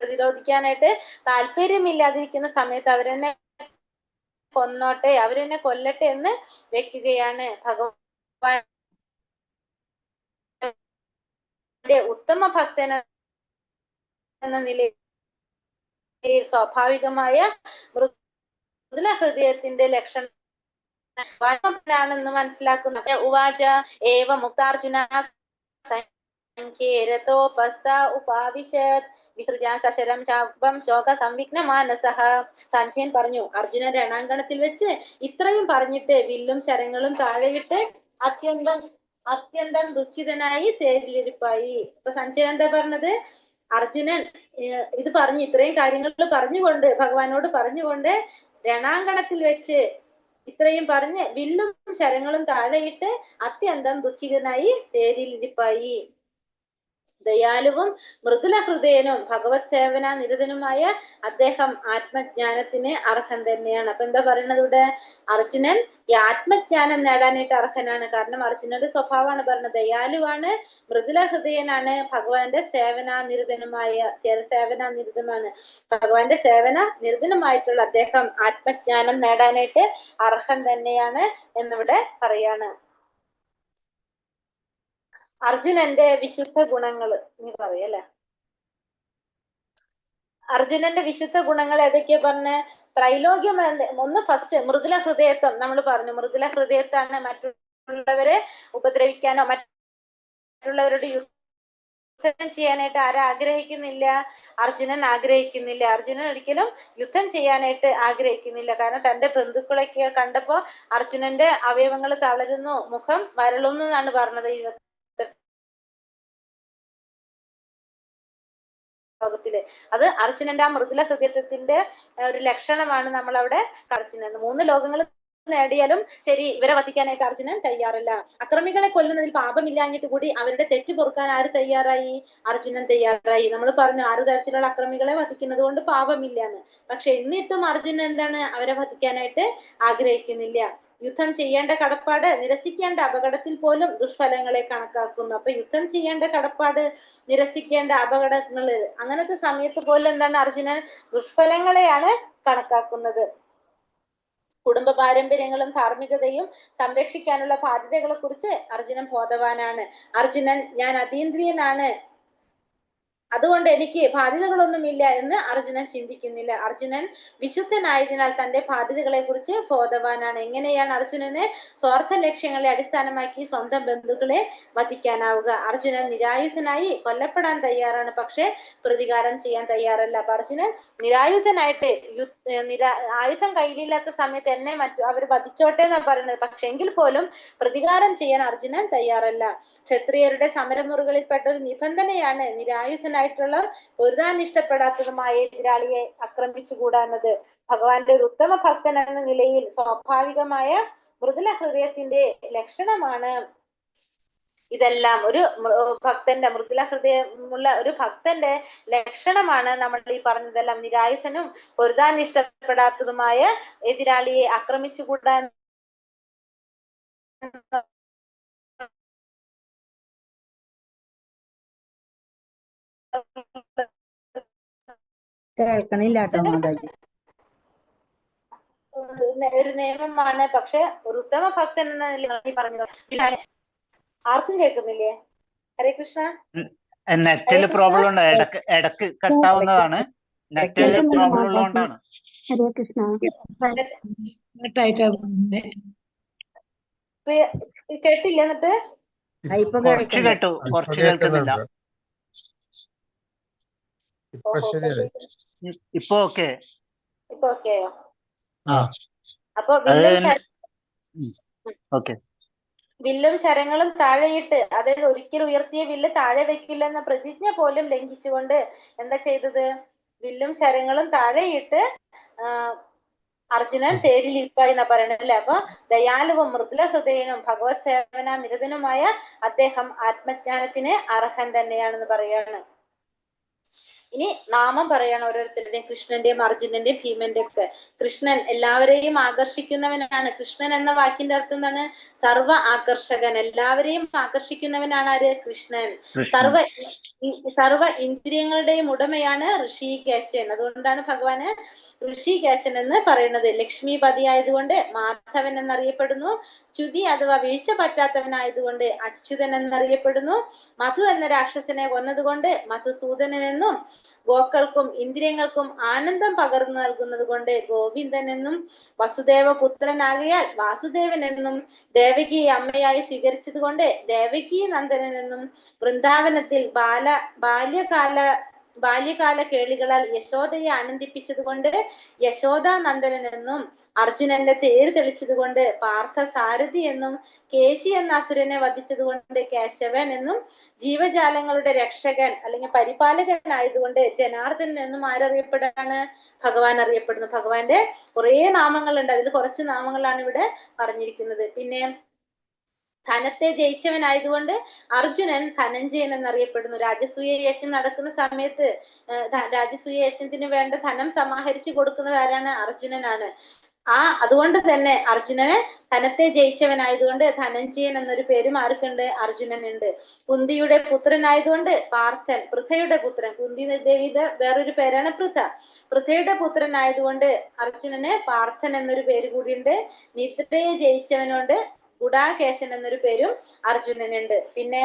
പ്രതിരോധിക്കാനായിട്ട് താല്പര്യമില്ലാതിരിക്കുന്ന സമയത്ത് അവരെന്നെ കൊന്നോട്ടെ, അവരെന്നെ കൊല്ലട്ടെ എന്ന് വെക്കുകയാണ്. ഭഗവാന്റെ ഉത്തമ ഭക്തൻ എന്ന നിലയിൽ സ്വാഭാവികമായ മൃദുല ഹൃദയത്തിന്റെ ലക്ഷണമാണെന്ന് മനസ്സിലാക്കുന്ന ഉവാച ഏവ മുക്താർജുന സഞ്ജയൻ പറഞ്ഞു, അർജുനൻ രണാങ്കണത്തിൽ വെച്ച് ഇത്രയും പറഞ്ഞിട്ട് വില്ലും ശരങ്ങളും താഴെയിട്ട് അത്യന്തം ദുഃഖിതനായി തേരിലിരിപ്പായി. ഇപ്പൊ സഞ്ജയൻ എന്താ പറഞ്ഞത്? അർജുനൻ ഇത് പറഞ്ഞു, ഇത്രയും കാര്യങ്ങൾ പറഞ്ഞുകൊണ്ട് ഭഗവാനോട് പറഞ്ഞുകൊണ്ട് രണാങ്കണത്തിൽ വെച്ച് ഇത്രയും പറഞ്ഞ് വില്ലും ശരങ്ങളും താഴെയിട്ട് അത്യന്തം ദുഃഖിതനായി തേരിലിരിപ്പായി. ദയാലുവും മൃദുല ഹൃദയനും ഭഗവത് സേവന നിരതനുമായ അദ്ദേഹം ആത്മജ്ഞാനത്തിന് അർഹൻ തന്നെയാണ്. അപ്പൊ എന്താ പറയുന്നത് ഇവിടെ? അർജുനൻ ഈ ആത്മജ്ഞാനം നേടാനായിട്ട് അർഹനാണ്. കാരണം അർജുനന്റെ സ്വഭാവമാണ് പറഞ്ഞത്. ദയാലുവാണ്, മൃദുല ഹൃദയനാണ്, ഭഗവാന്റെ സേവനാനിരതമാണ്. ഭഗവാന്റെ സേവന നിരതനുമായിട്ടുള്ള അദ്ദേഹം ആത്മജ്ഞാനം നേടാനായിട്ട് അർഹൻ തന്നെയാണ് എന്നിവിടെ പറയാണ്. അർജുനന്റെ വിശുദ്ധ ഗുണങ്ങൾ നീ പറയല്ലേ? അർജുനന്റെ വിശുദ്ധ ഗുണങ്ങൾ ഏതൊക്കെയാ പറഞ്ഞ? ത്രൈലോക്യം. ഒന്ന് ഫസ്റ്റ് മൃദുല ഹൃദയത്വം നമ്മൾ പറഞ്ഞു. മൃദുല ഹൃദയത്താണ് മറ്റുള്ളവരെ ഉപദ്രവിക്കാനോ മറ്റുള്ളവരുടെ യുദ്ധം ചെയ്യാനായിട്ട് ആരാ ആഗ്രഹിക്കുന്നില്ല? അർജുനൻ ആഗ്രഹിക്കുന്നില്ല. അർജുനൻ ഒരിക്കലും യുദ്ധം ചെയ്യാനായിട്ട് ആഗ്രഹിക്കുന്നില്ല. കാരണം തന്റെ ബന്ധുക്കളൊക്കെ കണ്ടപ്പോ അർജുനന്റെ അവയവങ്ങൾ തളരുന്നു, മുഖം വരളുന്നു എന്നാണ് പറഞ്ഞത് ഈ ലോകത്തില്. അത് അർജുനന്റെ ആ മൃദുല ഹൃദയത്തിന്റെ ഒരു ലക്ഷണമാണ് നമ്മൾ അവിടെ അർജുനൻ 3 ലോകങ്ങൾ നേടിയാലും ശരി ഇവരെ വധിക്കാനായിട്ട് അർജുനൻ തയ്യാറല്ല. അക്രമികളെ കൊല്ലുന്നതിൽ പാപമില്ലാഞ്ഞിട്ട് കൂടി അവരുടെ തെറ്റ് പൊറുക്കാൻ ആര് തയ്യാറായി? അർജുനൻ തയ്യാറായി. നമ്മൾ പറഞ്ഞു 6 തരത്തിലുള്ള അക്രമികളെ വധിക്കുന്നത് കൊണ്ട് പാപമില്ലാന്ന്. പക്ഷെ എന്നിട്ടും അർജുനൻ എന്താണ്? അവരെ വധിക്കാനായിട്ട് ആഗ്രഹിക്കുന്നില്ല. യുദ്ധം ചെയ്യേണ്ട കടപ്പാട് നിരസിക്കേണ്ട അപകടത്തിൽ പോലും ദുഷ്ഫലങ്ങളെ കണക്കാക്കുന്നു. അപ്പൊ യുദ്ധം ചെയ്യേണ്ട കടപ്പാട് നിരസിക്കേണ്ട അപകടങ്ങള് അങ്ങനത്തെ സമയത്ത് പോലും എന്താണ് അർജുനൻ ദുഷ്ഫലങ്ങളെയാണ് കണക്കാക്കുന്നത്. കുടുംബ പാരമ്പര്യങ്ങളും ധാർമ്മികതയും സംരക്ഷിക്കാനുള്ള ബാധ്യതകളെ കുറിച്ച് അർജുനൻ ബോധവാനാണ്. അർജുനൻ ഞാൻ അതീന്ദ്രിയനാണ്, അതുകൊണ്ട് എനിക്ക് ബാധ്യതകളൊന്നുമില്ല എന്ന് അർജുനൻ ചിന്തിക്കുന്നില്ല. അർജുനൻ വിശുദ്ധനായതിനാൽ തന്റെ ബാധ്യതകളെ കുറിച്ച് ബോധവാനാണ്. എങ്ങനെയാണ് അർജുനന് സ്വാർത്ഥ ലക്ഷ്യങ്ങളെ അടിസ്ഥാനമാക്കി സ്വന്തം ബന്ധുക്കളെ വധിക്കാനാവുക? അർജുനൻ നിരായുധനായി കൊല്ലപ്പെടാൻ തയ്യാറാണ്, പക്ഷെ പ്രതികാരം ചെയ്യാൻ തയ്യാറല്ല. അപ്പൊ അർജുനൻ നിരായുധനായിട്ട് ആയുധം കയ്യിലില്ലാത്ത സമയത്ത് എന്നെ അവർ വധിച്ചോട്ടെ എന്നാണ് പറയുന്നത്. പക്ഷെ എങ്കിൽ പോലും പ്രതികാരം ചെയ്യാൻ അർജുനൻ തയ്യാറല്ല. ക്ഷത്രിയരുടെ സമരമുറികളിൽപ്പെട്ട ഒരു നിബന്ധനയാണ് നിരായുധനായിട്ടുള്ള പൊരുതാൻ ഇഷ്ടപ്പെടാത്തതുമായ എതിരാളിയെ ആക്രമിച്ചുകൂടാന്നത്. ഭഗവാന്റെ ഒരു ഉത്തമ ഭക്തൻ എന്ന നിലയിൽ സ്വാഭാവികമായ മൃദുല ഹൃദയത്തിന്റെ ലക്ഷണമാണ് ഇതെല്ലാം. ഒരു ഭക്തന്റെ മൃദുല ഹൃദയമുള്ള ഒരു ഭക്തന്റെ ലക്ഷണമാണ് നമ്മൾ ഈ പറഞ്ഞതെല്ലാം. നിരായുധനും പൊരുതാൻ ഇഷ്ടപ്പെടാത്തതുമായ എതിരാളിയെ ആക്രമിച്ചുകൂടാൻ കേൾക്കണില്ല കേട്ടോ മാതാജി. ഒരു നിയമമാണ്. പക്ഷെ ഒരു ഉത്തമ ഭക്തൻ എന്ന നിലയിൽ പറഞ്ഞത് ആർക്കും കേൾക്കുന്നില്ലേ? ഹരേ കൃഷ്ണ. നെറ്റിൽ പ്രോബ്ലം ഉണ്ട്, ഇടക്ക് കട്ടാവുന്നതാണ്. നെറ്റിൽ പ്രോബ്ലം ഉള്ളതുകൊണ്ടാണ്. ഹരേ കൃഷ്ണ. കേട്ടില്ല? എന്നിട്ട് കുറച്ച് കേട്ടു, കുറച്ച് കേൾക്കുന്നില്ല. ഇപ്പൊ ഓക്കെ. ഇപ്പൊ ഓക്കെയോ? ആ അപ്പൊ വില്ലും ശരങ്ങളും താഴെയിട്ട്, അതായത് ഒരിക്കൽ ഉയർത്തിയ വില്ല് താഴെ വെക്കില്ല എന്ന പ്രതിജ്ഞ പോലും ലംഘിച്ചുകൊണ്ട് എന്താ ചെയ്തത്? വില്ലും ശരങ്ങളും താഴെയിട്ട് അർജുനൻ തേരിലിരിപ്പായി എന്നാ പറയണത് അല്ലെ? അപ്പൊ ദയാലുവും മൃദുല ഹൃദയനും ഭഗവത് സേവന നിരതനുമായ അദ്ദേഹം ആത്മജ്ഞാനത്തിന് അർഹൻ തന്നെയാണെന്ന് പറയാണ്. ഇനി നാമം പറയാണ് ഓരോരുത്തരുടെയും, കൃഷ്ണന്റെയും അർജുനന്റെയും ഭീമന്റെ ഒക്കെ. കൃഷ്ണൻ എല്ലാവരെയും ആകർഷിക്കുന്നവനാണ്. കൃഷ്ണൻ എന്ന വാക്കിന്റെ അർത്ഥം എന്താണ്? സർവ ആകർഷകൻ. എല്ലാവരെയും ആകർഷിക്കുന്നവനാണ് ആര്? കൃഷ്ണൻ. സർവ ഇന്ദ്രിയങ്ങളുടെയും ഉടമയാണ് ഋഷികേശൻ. അതുകൊണ്ടാണ് ഭഗവാന് ഋഷികേശൻ എന്ന് പറയുന്നത്. ലക്ഷ്മിപതി ആയതുകൊണ്ട് മാധവൻ എന്നറിയപ്പെടുന്നു. ച്യുതി അഥവാ വീഴ്ച പറ്റാത്തവനായതുകൊണ്ട് അച്യുതൻ എന്നറിയപ്പെടുന്നു. മധു എന്ന രാക്ഷസനെ കൊന്നതുകൊണ്ട് മധുസൂദനൻ എന്നും, ഗോക്കൾക്കും ഇന്ദ്രിയങ്ങൾക്കും ആനന്ദം പകർന്നു നൽകുന്നത് കൊണ്ട് ഗോവിന്ദൻ എന്നും, വസുദേവ പുത്രനാകയാൽ വാസുദേവൻ എന്നും, ദേവകിയെ അമ്മയായി സ്വീകരിച്ചത് കൊണ്ട് ദേവകി നന്ദനൻ എന്നും, വൃന്ദാവനത്തിൽ ബാല്യകാല കേളികളാൽ യശോദയെ ആനന്ദിപ്പിച്ചത് കൊണ്ട് യശോദാനന്ദനൻ എന്നും, അർജുനന്റെ തേര് തെളിച്ചത് കൊണ്ട് പാർത്ഥ സാരഥി എന്നും, കേശി എന്ന അസുരനെ വധിച്ചത് കൊണ്ട് കേശവൻ എന്നും, ജീവജാലങ്ങളുടെ രക്ഷകൻ അല്ലെങ്കിൽ പരിപാലകൻ ആയതുകൊണ്ട് ജനാർദ്ദനൻ എന്നും ആരറിയപ്പെടാണ്? ഭഗവാൻ അറിയപ്പെടുന്നു. ഭഗവാന്റെ കുറെ നാമങ്ങളുണ്ട്, അതിൽ കുറച്ച് നാമങ്ങളാണ് ഇവിടെ പറഞ്ഞിരിക്കുന്നത്. പിന്നെ ധനത്തെ ജയിച്ചവനായതുകൊണ്ട് അർജുനൻ ധനഞ്ജയൻ എന്നറിയപ്പെടുന്നു. രാജസൂയ യജ്ഞം നടക്കുന്ന സമയത്ത് രാജസൂയ യജ്ഞത്തിന് വേണ്ട ധനം സമാഹരിച്ചു കൊടുക്കുന്നത് ആരാണ്? അർജുനനാണ്. അതുകൊണ്ട് തന്നെ അർജുനനെ ധനത്തെ ജയിച്ചവനായതുകൊണ്ട് ധനഞ്ജയൻ എന്നൊരു പേരും ആർക്കുണ്ട്? അർജുനനുണ്ട്. കുന്തിയുടെ പുത്രനായതുകൊണ്ട് പാർത്ഥൻ, പൃഥയുടെ പുത്രൻ. കുന്തി ദേവിയുടെ വേറൊരു പേരാണ് പൃഥ. പൃഥയുടെ പുത്രനായതുകൊണ്ട് അർജുനന് പാർത്ഥൻ എന്നൊരു പേര് കൂടിയുണ്ട്. നിദ്രയെ ജയിച്ചവനോണ്ട് ഗുഡാകേശൻ എന്നൊരു പേരും അർജുനനുണ്ട്. പിന്നെ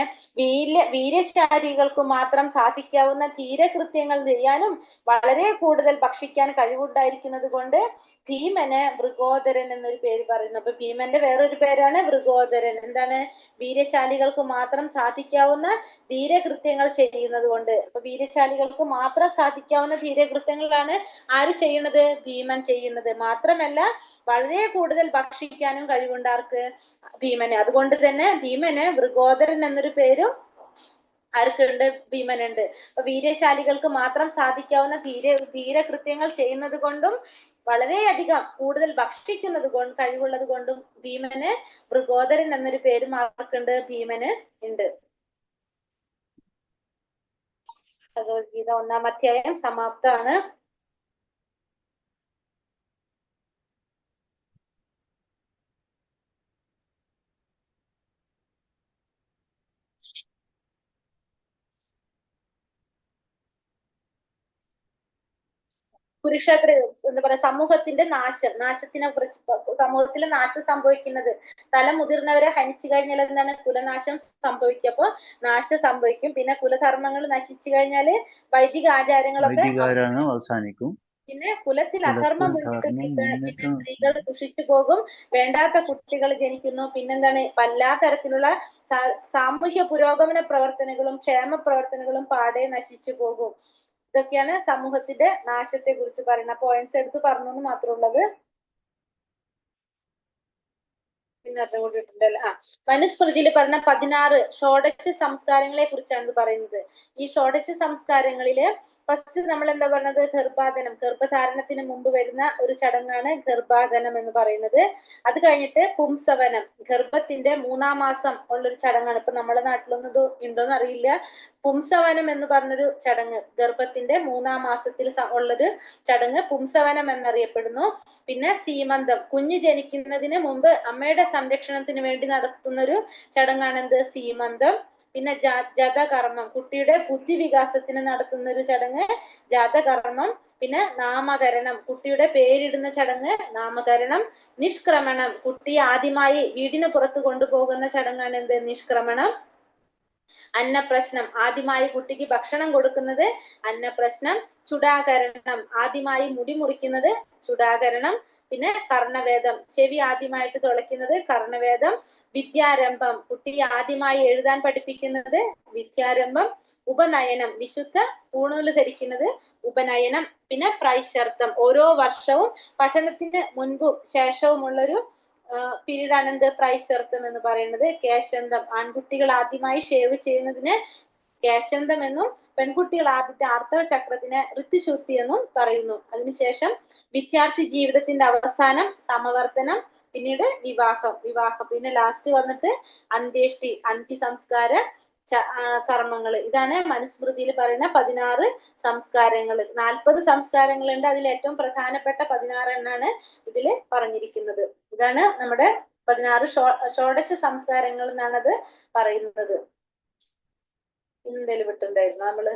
വീരശാലികൾക്ക് മാത്രം സാധിക്കാവുന്ന ധീരകൃത്യങ്ങൾ ചെയ്യാനും വളരെ കൂടുതൽ ഭക്ഷിക്കാൻ കഴിവുണ്ടായിരിക്കുന്നത് കൊണ്ട് ഭീമന് വൃഗോദരൻ എന്നൊരു പേര് പറയുന്നു. അപ്പൊ ഭീമന്റെ വേറൊരു പേരാണ് വൃഗോദരൻ. എന്താണ്? വീരശാലികൾക്ക് മാത്രം സാധിക്കാവുന്ന ധീരകൃത്യങ്ങൾ ചെയ്യുന്നത് കൊണ്ട്. അപ്പൊ വീരശാലികൾക്ക് മാത്രം സാധിക്കാവുന്ന ധീരകൃത്യങ്ങളാണ് ആര് ചെയ്യുന്നത്? ഭീമൻ ചെയ്യുന്നത്. മാത്രമല്ല വളരെ കൂടുതൽ ഭക്ഷിക്കാനും കഴിവുണ്ടാർക്ക്? ഭീമന്. അതുകൊണ്ട് തന്നെ ഭീമന് വൃഗോദരൻ എന്നൊരു പേരും ആർക്കുണ്ട്? ഭീമനുണ്ട്. അപ്പൊ വീരശാലികൾക്ക് മാത്രം സാധിക്കാവുന്ന ധീരകൃത്യങ്ങൾ ചെയ്യുന്നത് കൊണ്ടും വളരെയധികം കൂടുതൽ ഭക്ഷിക്കുന്നത് കൊണ്ട് കഴിവുള്ളത് കൊണ്ടും ഭീമന് വൃഗോദരൻ എന്നൊരു പേരും ആർക്കുണ്ട്? ഭീമന് ഉണ്ട്. ഭഗവത്ഗീത 1-ാം അധ്യായം സമാപ്തമാണ്. കുരുക്ഷേത്ര എന്താ പറയാ, സമൂഹത്തിന്റെ നാശത്തിനെ കുറിച്ച്, സമൂഹത്തിലെ നാശം സംഭവിക്കുന്നത്, മുതിർന്നവരെ ഹനിച്ചു കഴിഞ്ഞാൽ എന്താണ്? കുലനാശം സംഭവിക്കും. അപ്പൊ നാശം സംഭവിക്കും. പിന്നെ കുലധർമ്മങ്ങൾ നശിച്ചു കഴിഞ്ഞാല് വൈദിക ആചാരങ്ങളൊക്കെ അവസാനിക്കും. പിന്നെ കുലത്തിൽ അധർമ്മം മുന്നിട്ട് പിന്നെ സ്ത്രീകൾ ദുഷിച്ചു പോകും, വേണ്ടാത്ത കുട്ടികൾ ജനിക്കുന്നു. പിന്നെന്താണ്? എല്ലാ തരത്തിലുള്ള സാമൂഹ്യ പുരോഗമന പ്രവർത്തനങ്ങളും ക്ഷേമ പ്രവർത്തനങ്ങളും പാടെ നശിച്ചു പോകും. ഇതൊക്കെയാണ് സമൂഹത്തിന്റെ നാശത്തെ കുറിച്ച് പറയുന്ന പോയിന്റ്സ് എടുത്ത് പറഞ്ഞു എന്ന് മാത്രമുള്ളത്. പിന്നെ കൂടി ഇട്ടുണ്ടല്ലോ. മനുസ്മൃതിയിൽ പറഞ്ഞ 16 ഷോഡശ സംസ്കാരങ്ങളെ കുറിച്ചാണ് ഇത് പറയുന്നത്. ഈ ഷോഡശ സംസ്കാരങ്ങളില് ഫസ്റ്റ് നമ്മൾ എന്താ പറഞ്ഞത്? ഗർഭാധാനം. ഗർഭധാരണത്തിന് മുമ്പ് വരുന്ന ഒരു ചടങ്ങാണ് ഗർഭാധാനം എന്ന് പറയുന്നത്. അത് കഴിഞ്ഞിട്ട് പുംസവനം, ഗർഭത്തിന്റെ 3-ാം മാസം ഉള്ളൊരു ചടങ്ങാണ്. ഇപ്പൊ നമ്മുടെ നാട്ടിലൊന്നും ഇത് ഉണ്ടോന്ന് അറിയില്ല. പുംസവനം എന്ന് പറഞ്ഞൊരു ചടങ്ങ്, ഗർഭത്തിന്റെ 3-ാം മാസത്തിൽ ഉള്ളൊരു ചടങ്ങ് പുംസവനം എന്നറിയപ്പെടുന്നു. പിന്നെ സീമന്തം, കുഞ്ഞ് ജനിക്കുന്നതിന് മുമ്പ് അമ്മയുടെ സംരക്ഷണത്തിന് വേണ്ടി നടത്തുന്നൊരു ചടങ്ങാണ് എന്ത്? സീമന്തം. പിന്നെ ജതകർമ്മം, കുട്ടിയുടെ ബുദ്ധി വികാസത്തിന് നടത്തുന്ന ഒരു ചടങ്ങ് ജാതകർമ്മം. പിന്നെ നാമകരണം, കുട്ടിയുടെ പേരിടുന്ന ചടങ്ങ് നാമകരണം. നിഷ്ക്രമണം, കുട്ടിയെ ആദ്യമായി വീടിന് പുറത്ത് കൊണ്ടുപോകുന്ന ചടങ്ങാണ് എന്ത്? നിഷ്ക്രമണം. അന്നപ്രശ്നം, ആദ്യമായി കുട്ടിക്ക് ഭക്ഷണം കൊടുക്കുന്നത് അന്നപ്രശ്നം. ചുടാകരണം, ആദ്യമായി മുടി മുറിക്കുന്നത് ചുടാകരണം. പിന്നെ കർണവേദം, ചെവി ആദ്യമായിട്ട് തുളയ്ക്കുന്നത് കർണവേദം. വിദ്യാരംഭം, കുട്ടിയെ ആദ്യമായി എഴുതാൻ പഠിപ്പിക്കുന്നത് വിദ്യാരംഭം. ഉപനയനം, വിശുദ്ധ പൂണൂല് ധരിക്കുന്നത് ഉപനയനം. പിന്നെ പ്രൈശർത്ഥം, ഓരോ വർഷവും പഠനത്തിന് മുൻപും ശേഷവുമുള്ളൊരു പീരീഡാണ് എന്ത്? പ്രൈശർത്ഥം എന്ന് പറയുന്നത്. കേശന്തം, ആൺകുട്ടികൾ ആദ്യമായി ഷേവ് ചെയ്യുന്നതിന് കേശന്തം എന്നും പെൺകുട്ടികൾ ആദ്യത്തെ ആർത്തവ ചക്രത്തിന് ഋതുശുദ്ധി എന്നും പറയുന്നു. അതിനുശേഷം വിദ്യാർത്ഥി ജീവിതത്തിന്റെ അവസാനം സമവർത്തനം, പിന്നീട് വിവാഹം. പിന്നെ ലാസ്റ്റ് വന്നിട്ട് അന്ത്യേഷ്ടി, അന്ത്യസംസ്കാര കർമ്മങ്ങൾ. ഇതാണ് മനുസ്മൃതിയിൽ പറയുന്ന 16 സംസ്കാരങ്ങൾ. 40 സംസ്കാരങ്ങളുണ്ട്. അതിൽ ഏറ്റവും പ്രധാനപ്പെട്ട 16 എണ്ണാണ് ഇതിൽ പറഞ്ഞിരിക്കുന്നത്. ഇതാണ് നമ്മുടെ 16 ഷോഡശ സംസ്കാരങ്ങൾ എന്നാണ് അത് പറയുന്നത്. എന്തേലും വിട്ടുണ്ടായിരുന്നു നമ്മള്?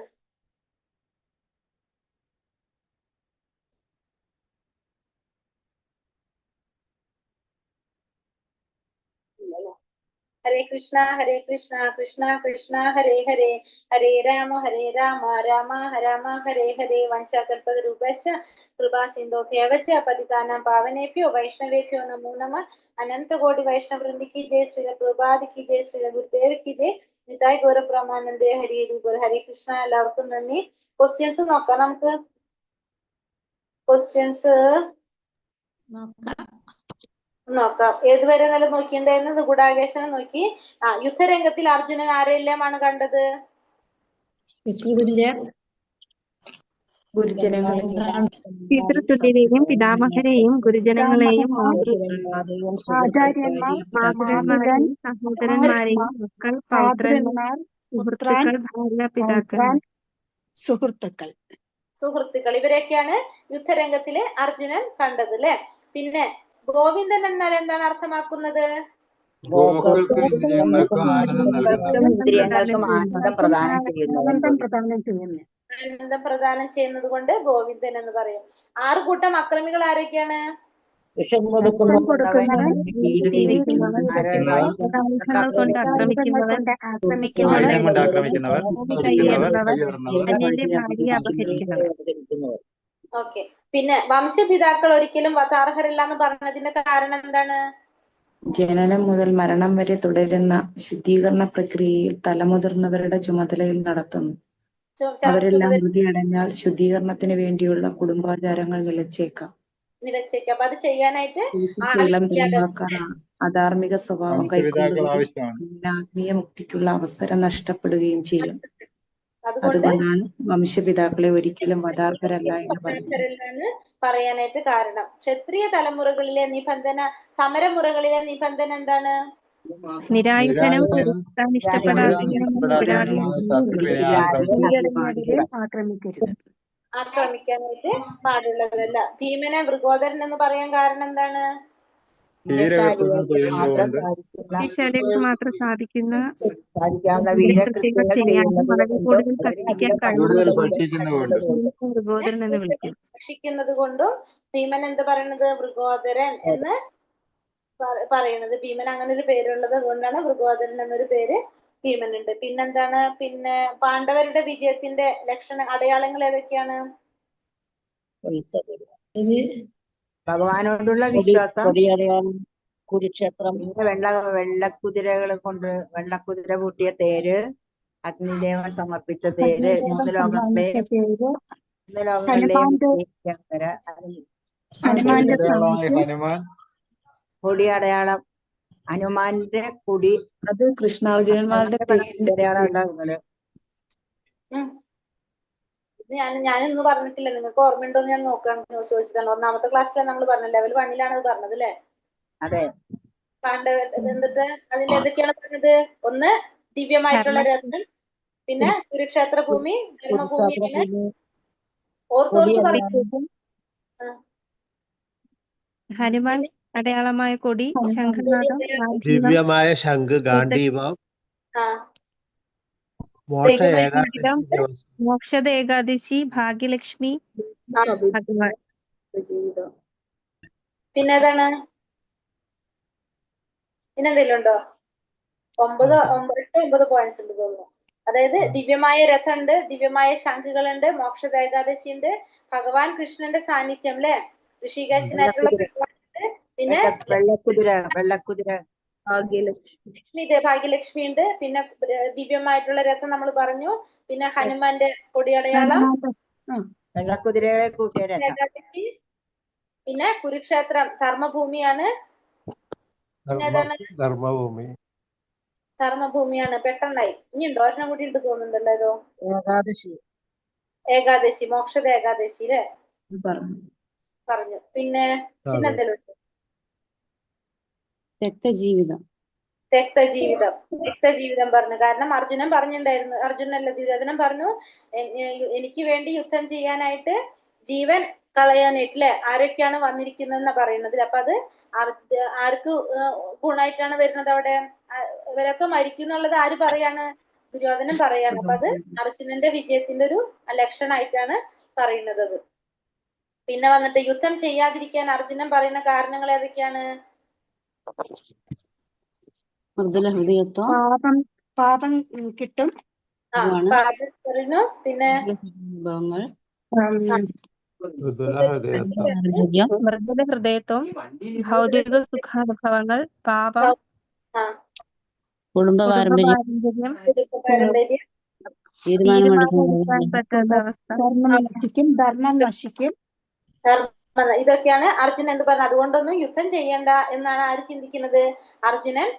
ഇല്ലല്ലോ. ഹരേ കൃഷ്ണ കൃഷ്ണ കൃഷ്ണ ഹരേ ഹരേ, ഹരേ രാമ രാമ രാമ ഹരേ ഹരേ. വഞ്ചാകൽപതരൂപശ്ച കൃപാ സിന്ധോഭ്യവച പതിതാനാം പാവനേഭ്യോ വൈഷ്ണവേഭ്യോ നമോ നമഃ. അനന്തകോടി വൈഷ്ണവൃന്ദി കി ജയ്, ശ്രീല പ്രഭുപാദ് കി ജയ്, ശ്രീല ഗുരുദേവ് കി ജയ്, നിതായ് ഗൗര ബ്രഹ്മാനന്ദേ ഹരി ഗുരു. ഹരേ കൃഷ്ണ. എല്ലാവർക്കും നന്ദി. ക്വസ്റ്റ്യൻസ് നോക്കാം നമുക്ക്. ക്വസ്റ്റ്യൻസ് നോക്കാം. ഏതുവരെ നല്ല നോക്കിണ്ടായിരുന്നത്? ഗുഡാകേശനെ നോക്കി. യുദ്ധരംഗത്തിൽ അർജുനൻ ആരെല്ലാമാണ് കണ്ടത്? പിതൃതുല്യരെയും പിതാമഹരെയും ഗുരുജനങ്ങളെയും ആചാര്യന്മാർ മാതാപിതാക്കളെയും സഹോദരന്മാരെയും മക്കൾ പൗത്രന്മാർ സുഹൃത്തുക്കൾ ഭാര്യാപിതാക്കൾ സുഹൃത്തുക്കൾ ഇവരെയൊക്കെയാണ് യുദ്ധരംഗത്തില് അർജുനൻ കണ്ടത് അല്ലെ. പിന്നെ ഗോവിന്ദൻ എന്നാൽ എന്താണ് അർത്ഥമാക്കുന്നത്? ആനന്ദം പ്രദാനം ചെയ്യുന്നത് കൊണ്ട് ഗോവിന്ദൻ എന്ന് പറയും. 6 കൂട്ടം അക്രമികൾ ആരൊക്കെയാണ്? വിഷം വിഷം കൊടുക്കുന്നവൻ, കൊടുക്കുന്നവൻ, വീട് തീവയ്ക്കുന്നവൻ, ആയുധങ്ങൾ കൊണ്ട് ആക്രമിക്കുന്നവൻ, ആയുധം കൊണ്ട് ആക്രമിക്കുന്നവർ, കയ്യേറുന്നവർ, അന്യന്റെ ഭാര്യയെ അപഹരിക്കുന്നവർ. ഓക്കെ. പിന്നെ വംശപിതാക്കൾ ഒരിക്കലും വധാർഹരല്ല എന്ന് പറഞ്ഞതിന്റെ കാരണം എന്താണ്? ജനനം മുതൽ മരണം വരെ തുടരുന്ന ശുദ്ധീകരണ പ്രക്രിയയിൽ തലമുതിർന്നവരുടെ ചുമതലയിൽ നടത്തുന്നു. അവരെല്ലാം മൃതിയടഞ്ഞാൽ ശുദ്ധീകരണത്തിന് വേണ്ടിയുള്ള കുടുംബാചാരങ്ങൾ നിലച്ചേക്കാം. അപ്പൊ അത് ചെയ്യാനായിട്ട് ഇളം തലമുറക്കാർ അധാർമിക സ്വഭാവം കൈക്കൊള്ളുകയും ആത്മീയ മുക്തിക്കുള്ള അവസരം നഷ്ടപ്പെടുകയും ചെയ്യും. അതുകൊണ്ടാണ് വംശപിതാക്കളെ ഒരിക്കലും വധാർഹരല്ല എന്ന് പറയുന്നത് പറയാനായിട്ട് കാരണം. ക്ഷത്രിയ തലമുറകളിലെ നിബന്ധന, സമരമുറകളിലെ നിബന്ധന എന്താണ്? നിരായുധനും ആക്രമിക്കാനായിട്ട് പാടുള്ളതല്ല. ഭീമനെ വൃഗോദരൻ എന്ന് പറയാൻ കാരണം എന്താണ്? മാത്രം സാധിക്കുന്ന വീരകൃത്യങ്ങൾ ചെയ്യാനും വളരെ കൂടുതൽ മൃഗോദരൻ എന്ന് വിളിക്കും. ഭക്ഷിക്കുന്നത് കൊണ്ടും ഭീമൻ എന്ത് പറയുന്നത്? വൃഗോദരൻ എന്ന് പറയുന്നത്. ഭീമൻ അങ്ങനെ ഒരു പേരുള്ളത് അതുകൊണ്ടാണ് വൃഗോദരൻ എന്നൊരു പേര് ഭീമനുണ്ട്. പിന്നെന്താണ്? പിന്നെ പാണ്ഡവരുടെ വിജയത്തിന്റെ അടയാളങ്ങൾ ഏതൊക്കെയാണ്? ഭഗവാനോടുള്ള വിശ്വാസം, കുരുക്ഷേത്രം, വെള്ളക്കുതിരകൾ കൊണ്ട് വെള്ളക്കുതിര പൂട്ടിയ തേര്, അഗ്നിദേവൻ സമർപ്പിച്ച തേര്, മൂന്ന് ലോകങ്ങളിലെയും കൊടി അടയാളം, ഹനുമാന്റെ കൊടി, അത് കൃഷ്ണാർജുനന്മാരുടെ അടയാളം ഉണ്ടാകുന്നത്. ഞാനിന്ന് പറഞ്ഞിട്ടില്ല, നിങ്ങൾക്ക് ഓർമ്മയുണ്ടോ എന്ന് ഞാൻ നോക്കാൻ ചോദിച്ചതാണ്. ഒന്നാമത്തെ ക്ലാസ്സിലാണ് നമ്മൾ പറഞ്ഞത്, ലെവൽ 1 അത് പറഞ്ഞത് അല്ലേ? അതെ. എന്നിട്ട് അതിൽ ഏതൊക്കെയാണ് പറഞ്ഞത്? ഒന്ന് ദിവ്യമായിട്ടുള്ള രഥം, പിന്നെ കുരുക്ഷേത്ര ഭൂമി, ധർമ്മഭൂമിയാണ്. ഓർത്തോർത്ത് പറയുന്നത് ഹനുമാൻ അടയാളമായ കൊടി, ശംഖനാദം, ദിവ്യമായ ശംഖ്, ഗാന്ധീവം, മോക്ഷദ ഏകാദശി, ഭാഗ്യലക്ഷ്മി, ഭഗവാൻ. പിന്നെ ഏതാണ്? പിന്നെന്തെങ്കിലും ഉണ്ടോ? 9 പോയിന്റ്സ് ഉണ്ട് തോന്നുന്നു. അതായത് ദിവ്യമായ രഥമുണ്ട്, ദിവ്യമായ ശംഖുകളുണ്ട്, മോക്ഷദ ഏകാദശി ഉണ്ട്, ഭഗവാൻ കൃഷ്ണന്റെ സാന്നിധ്യം അല്ലെ, ഋഷികേശനായിട്ടുള്ള ഭഗവാനുണ്ട്, പിന്നെ വെള്ളക്കുതിര ഭാഗ്യലക്ഷ്മി ഉണ്ട്, പിന്നെ ദിവ്യമായിട്ടുള്ള രഥം നമ്മൾ പറഞ്ഞു, പിന്നെ ഹനുമാന്റെ കൊടിയടയാളം, വെള്ളക്കുതിരയെ കൂട്ടിയ ഏകാദശി, പിന്നെ കുരുക്ഷേത്രം ധർമ്മഭൂമിയാണ്. ധർമ്മഭൂമിയാണ്. പെട്ടെന്നായി. ഇനിയുണ്ടോ? ഒരെണ്ണം കൂടി ഉണ്ട് തോന്നുന്നുണ്ടല്ലോ. ഏതോ ഏകാദശി, മോക്ഷദ ഏകാദശി അല്ലേ പറഞ്ഞു. പിന്നെ എന്തെങ്കിലും രക്തജീവിതം പറഞ്ഞു. കാരണം അർജുനൻ പറഞ്ഞിട്ടുണ്ടായിരുന്നു, അർജുനല്ല ദുര്യോധനൻ പറഞ്ഞു, എനിക്ക് വേണ്ടി യുദ്ധം ചെയ്യാനായിട്ട് ജീവൻ കളയാനായിട്ടില്ലേ ആരൊക്കെയാണ് വന്നിരിക്കുന്നതെന്നാ പറയുന്നത്. അപ്പൊ അത് ആർക്ക് ഗുണമായിട്ടാണ് വരുന്നത്? അവിടെ ഇവരൊക്കെ മരിക്കും എന്നുള്ളത് ആര് പറയാണ്? ദുര്യോധനൻ പറയാണ്. അപ്പൊ അത് അർജുനന്റെ വിജയത്തിന്റെ ഒരു ലക്ഷണമായിട്ടാണ് പറയുന്നത്. അത് പിന്നെ വന്നിട്ട് യുദ്ധം ചെയ്യാതിരിക്കാൻ അർജുനൻ പറയുന്ന കാരണങ്ങൾ ഏതൊക്കെയാണ്? പാപം കിട്ടും, പിന്നെ മൃദുല ഹൃദയത്വം, ഭൗതിക സുഖാനുഭവങ്ങൾ, പാപം, കുടുംബ പാരമ്പര്യം, തീരുമാനമെടുക്കാൻ പറ്റാത്ത അവസ്ഥ, ധർമ്മം നശിക്കും. ഇതൊക്കെയാണ് അർജുനൻ എന്ത് പറഞ്ഞത്. അതുകൊണ്ടൊന്നും യുദ്ധം ചെയ്യണ്ട എന്നാണ് ആര് ചിന്തിക്കുന്നത്? അർജുനൻ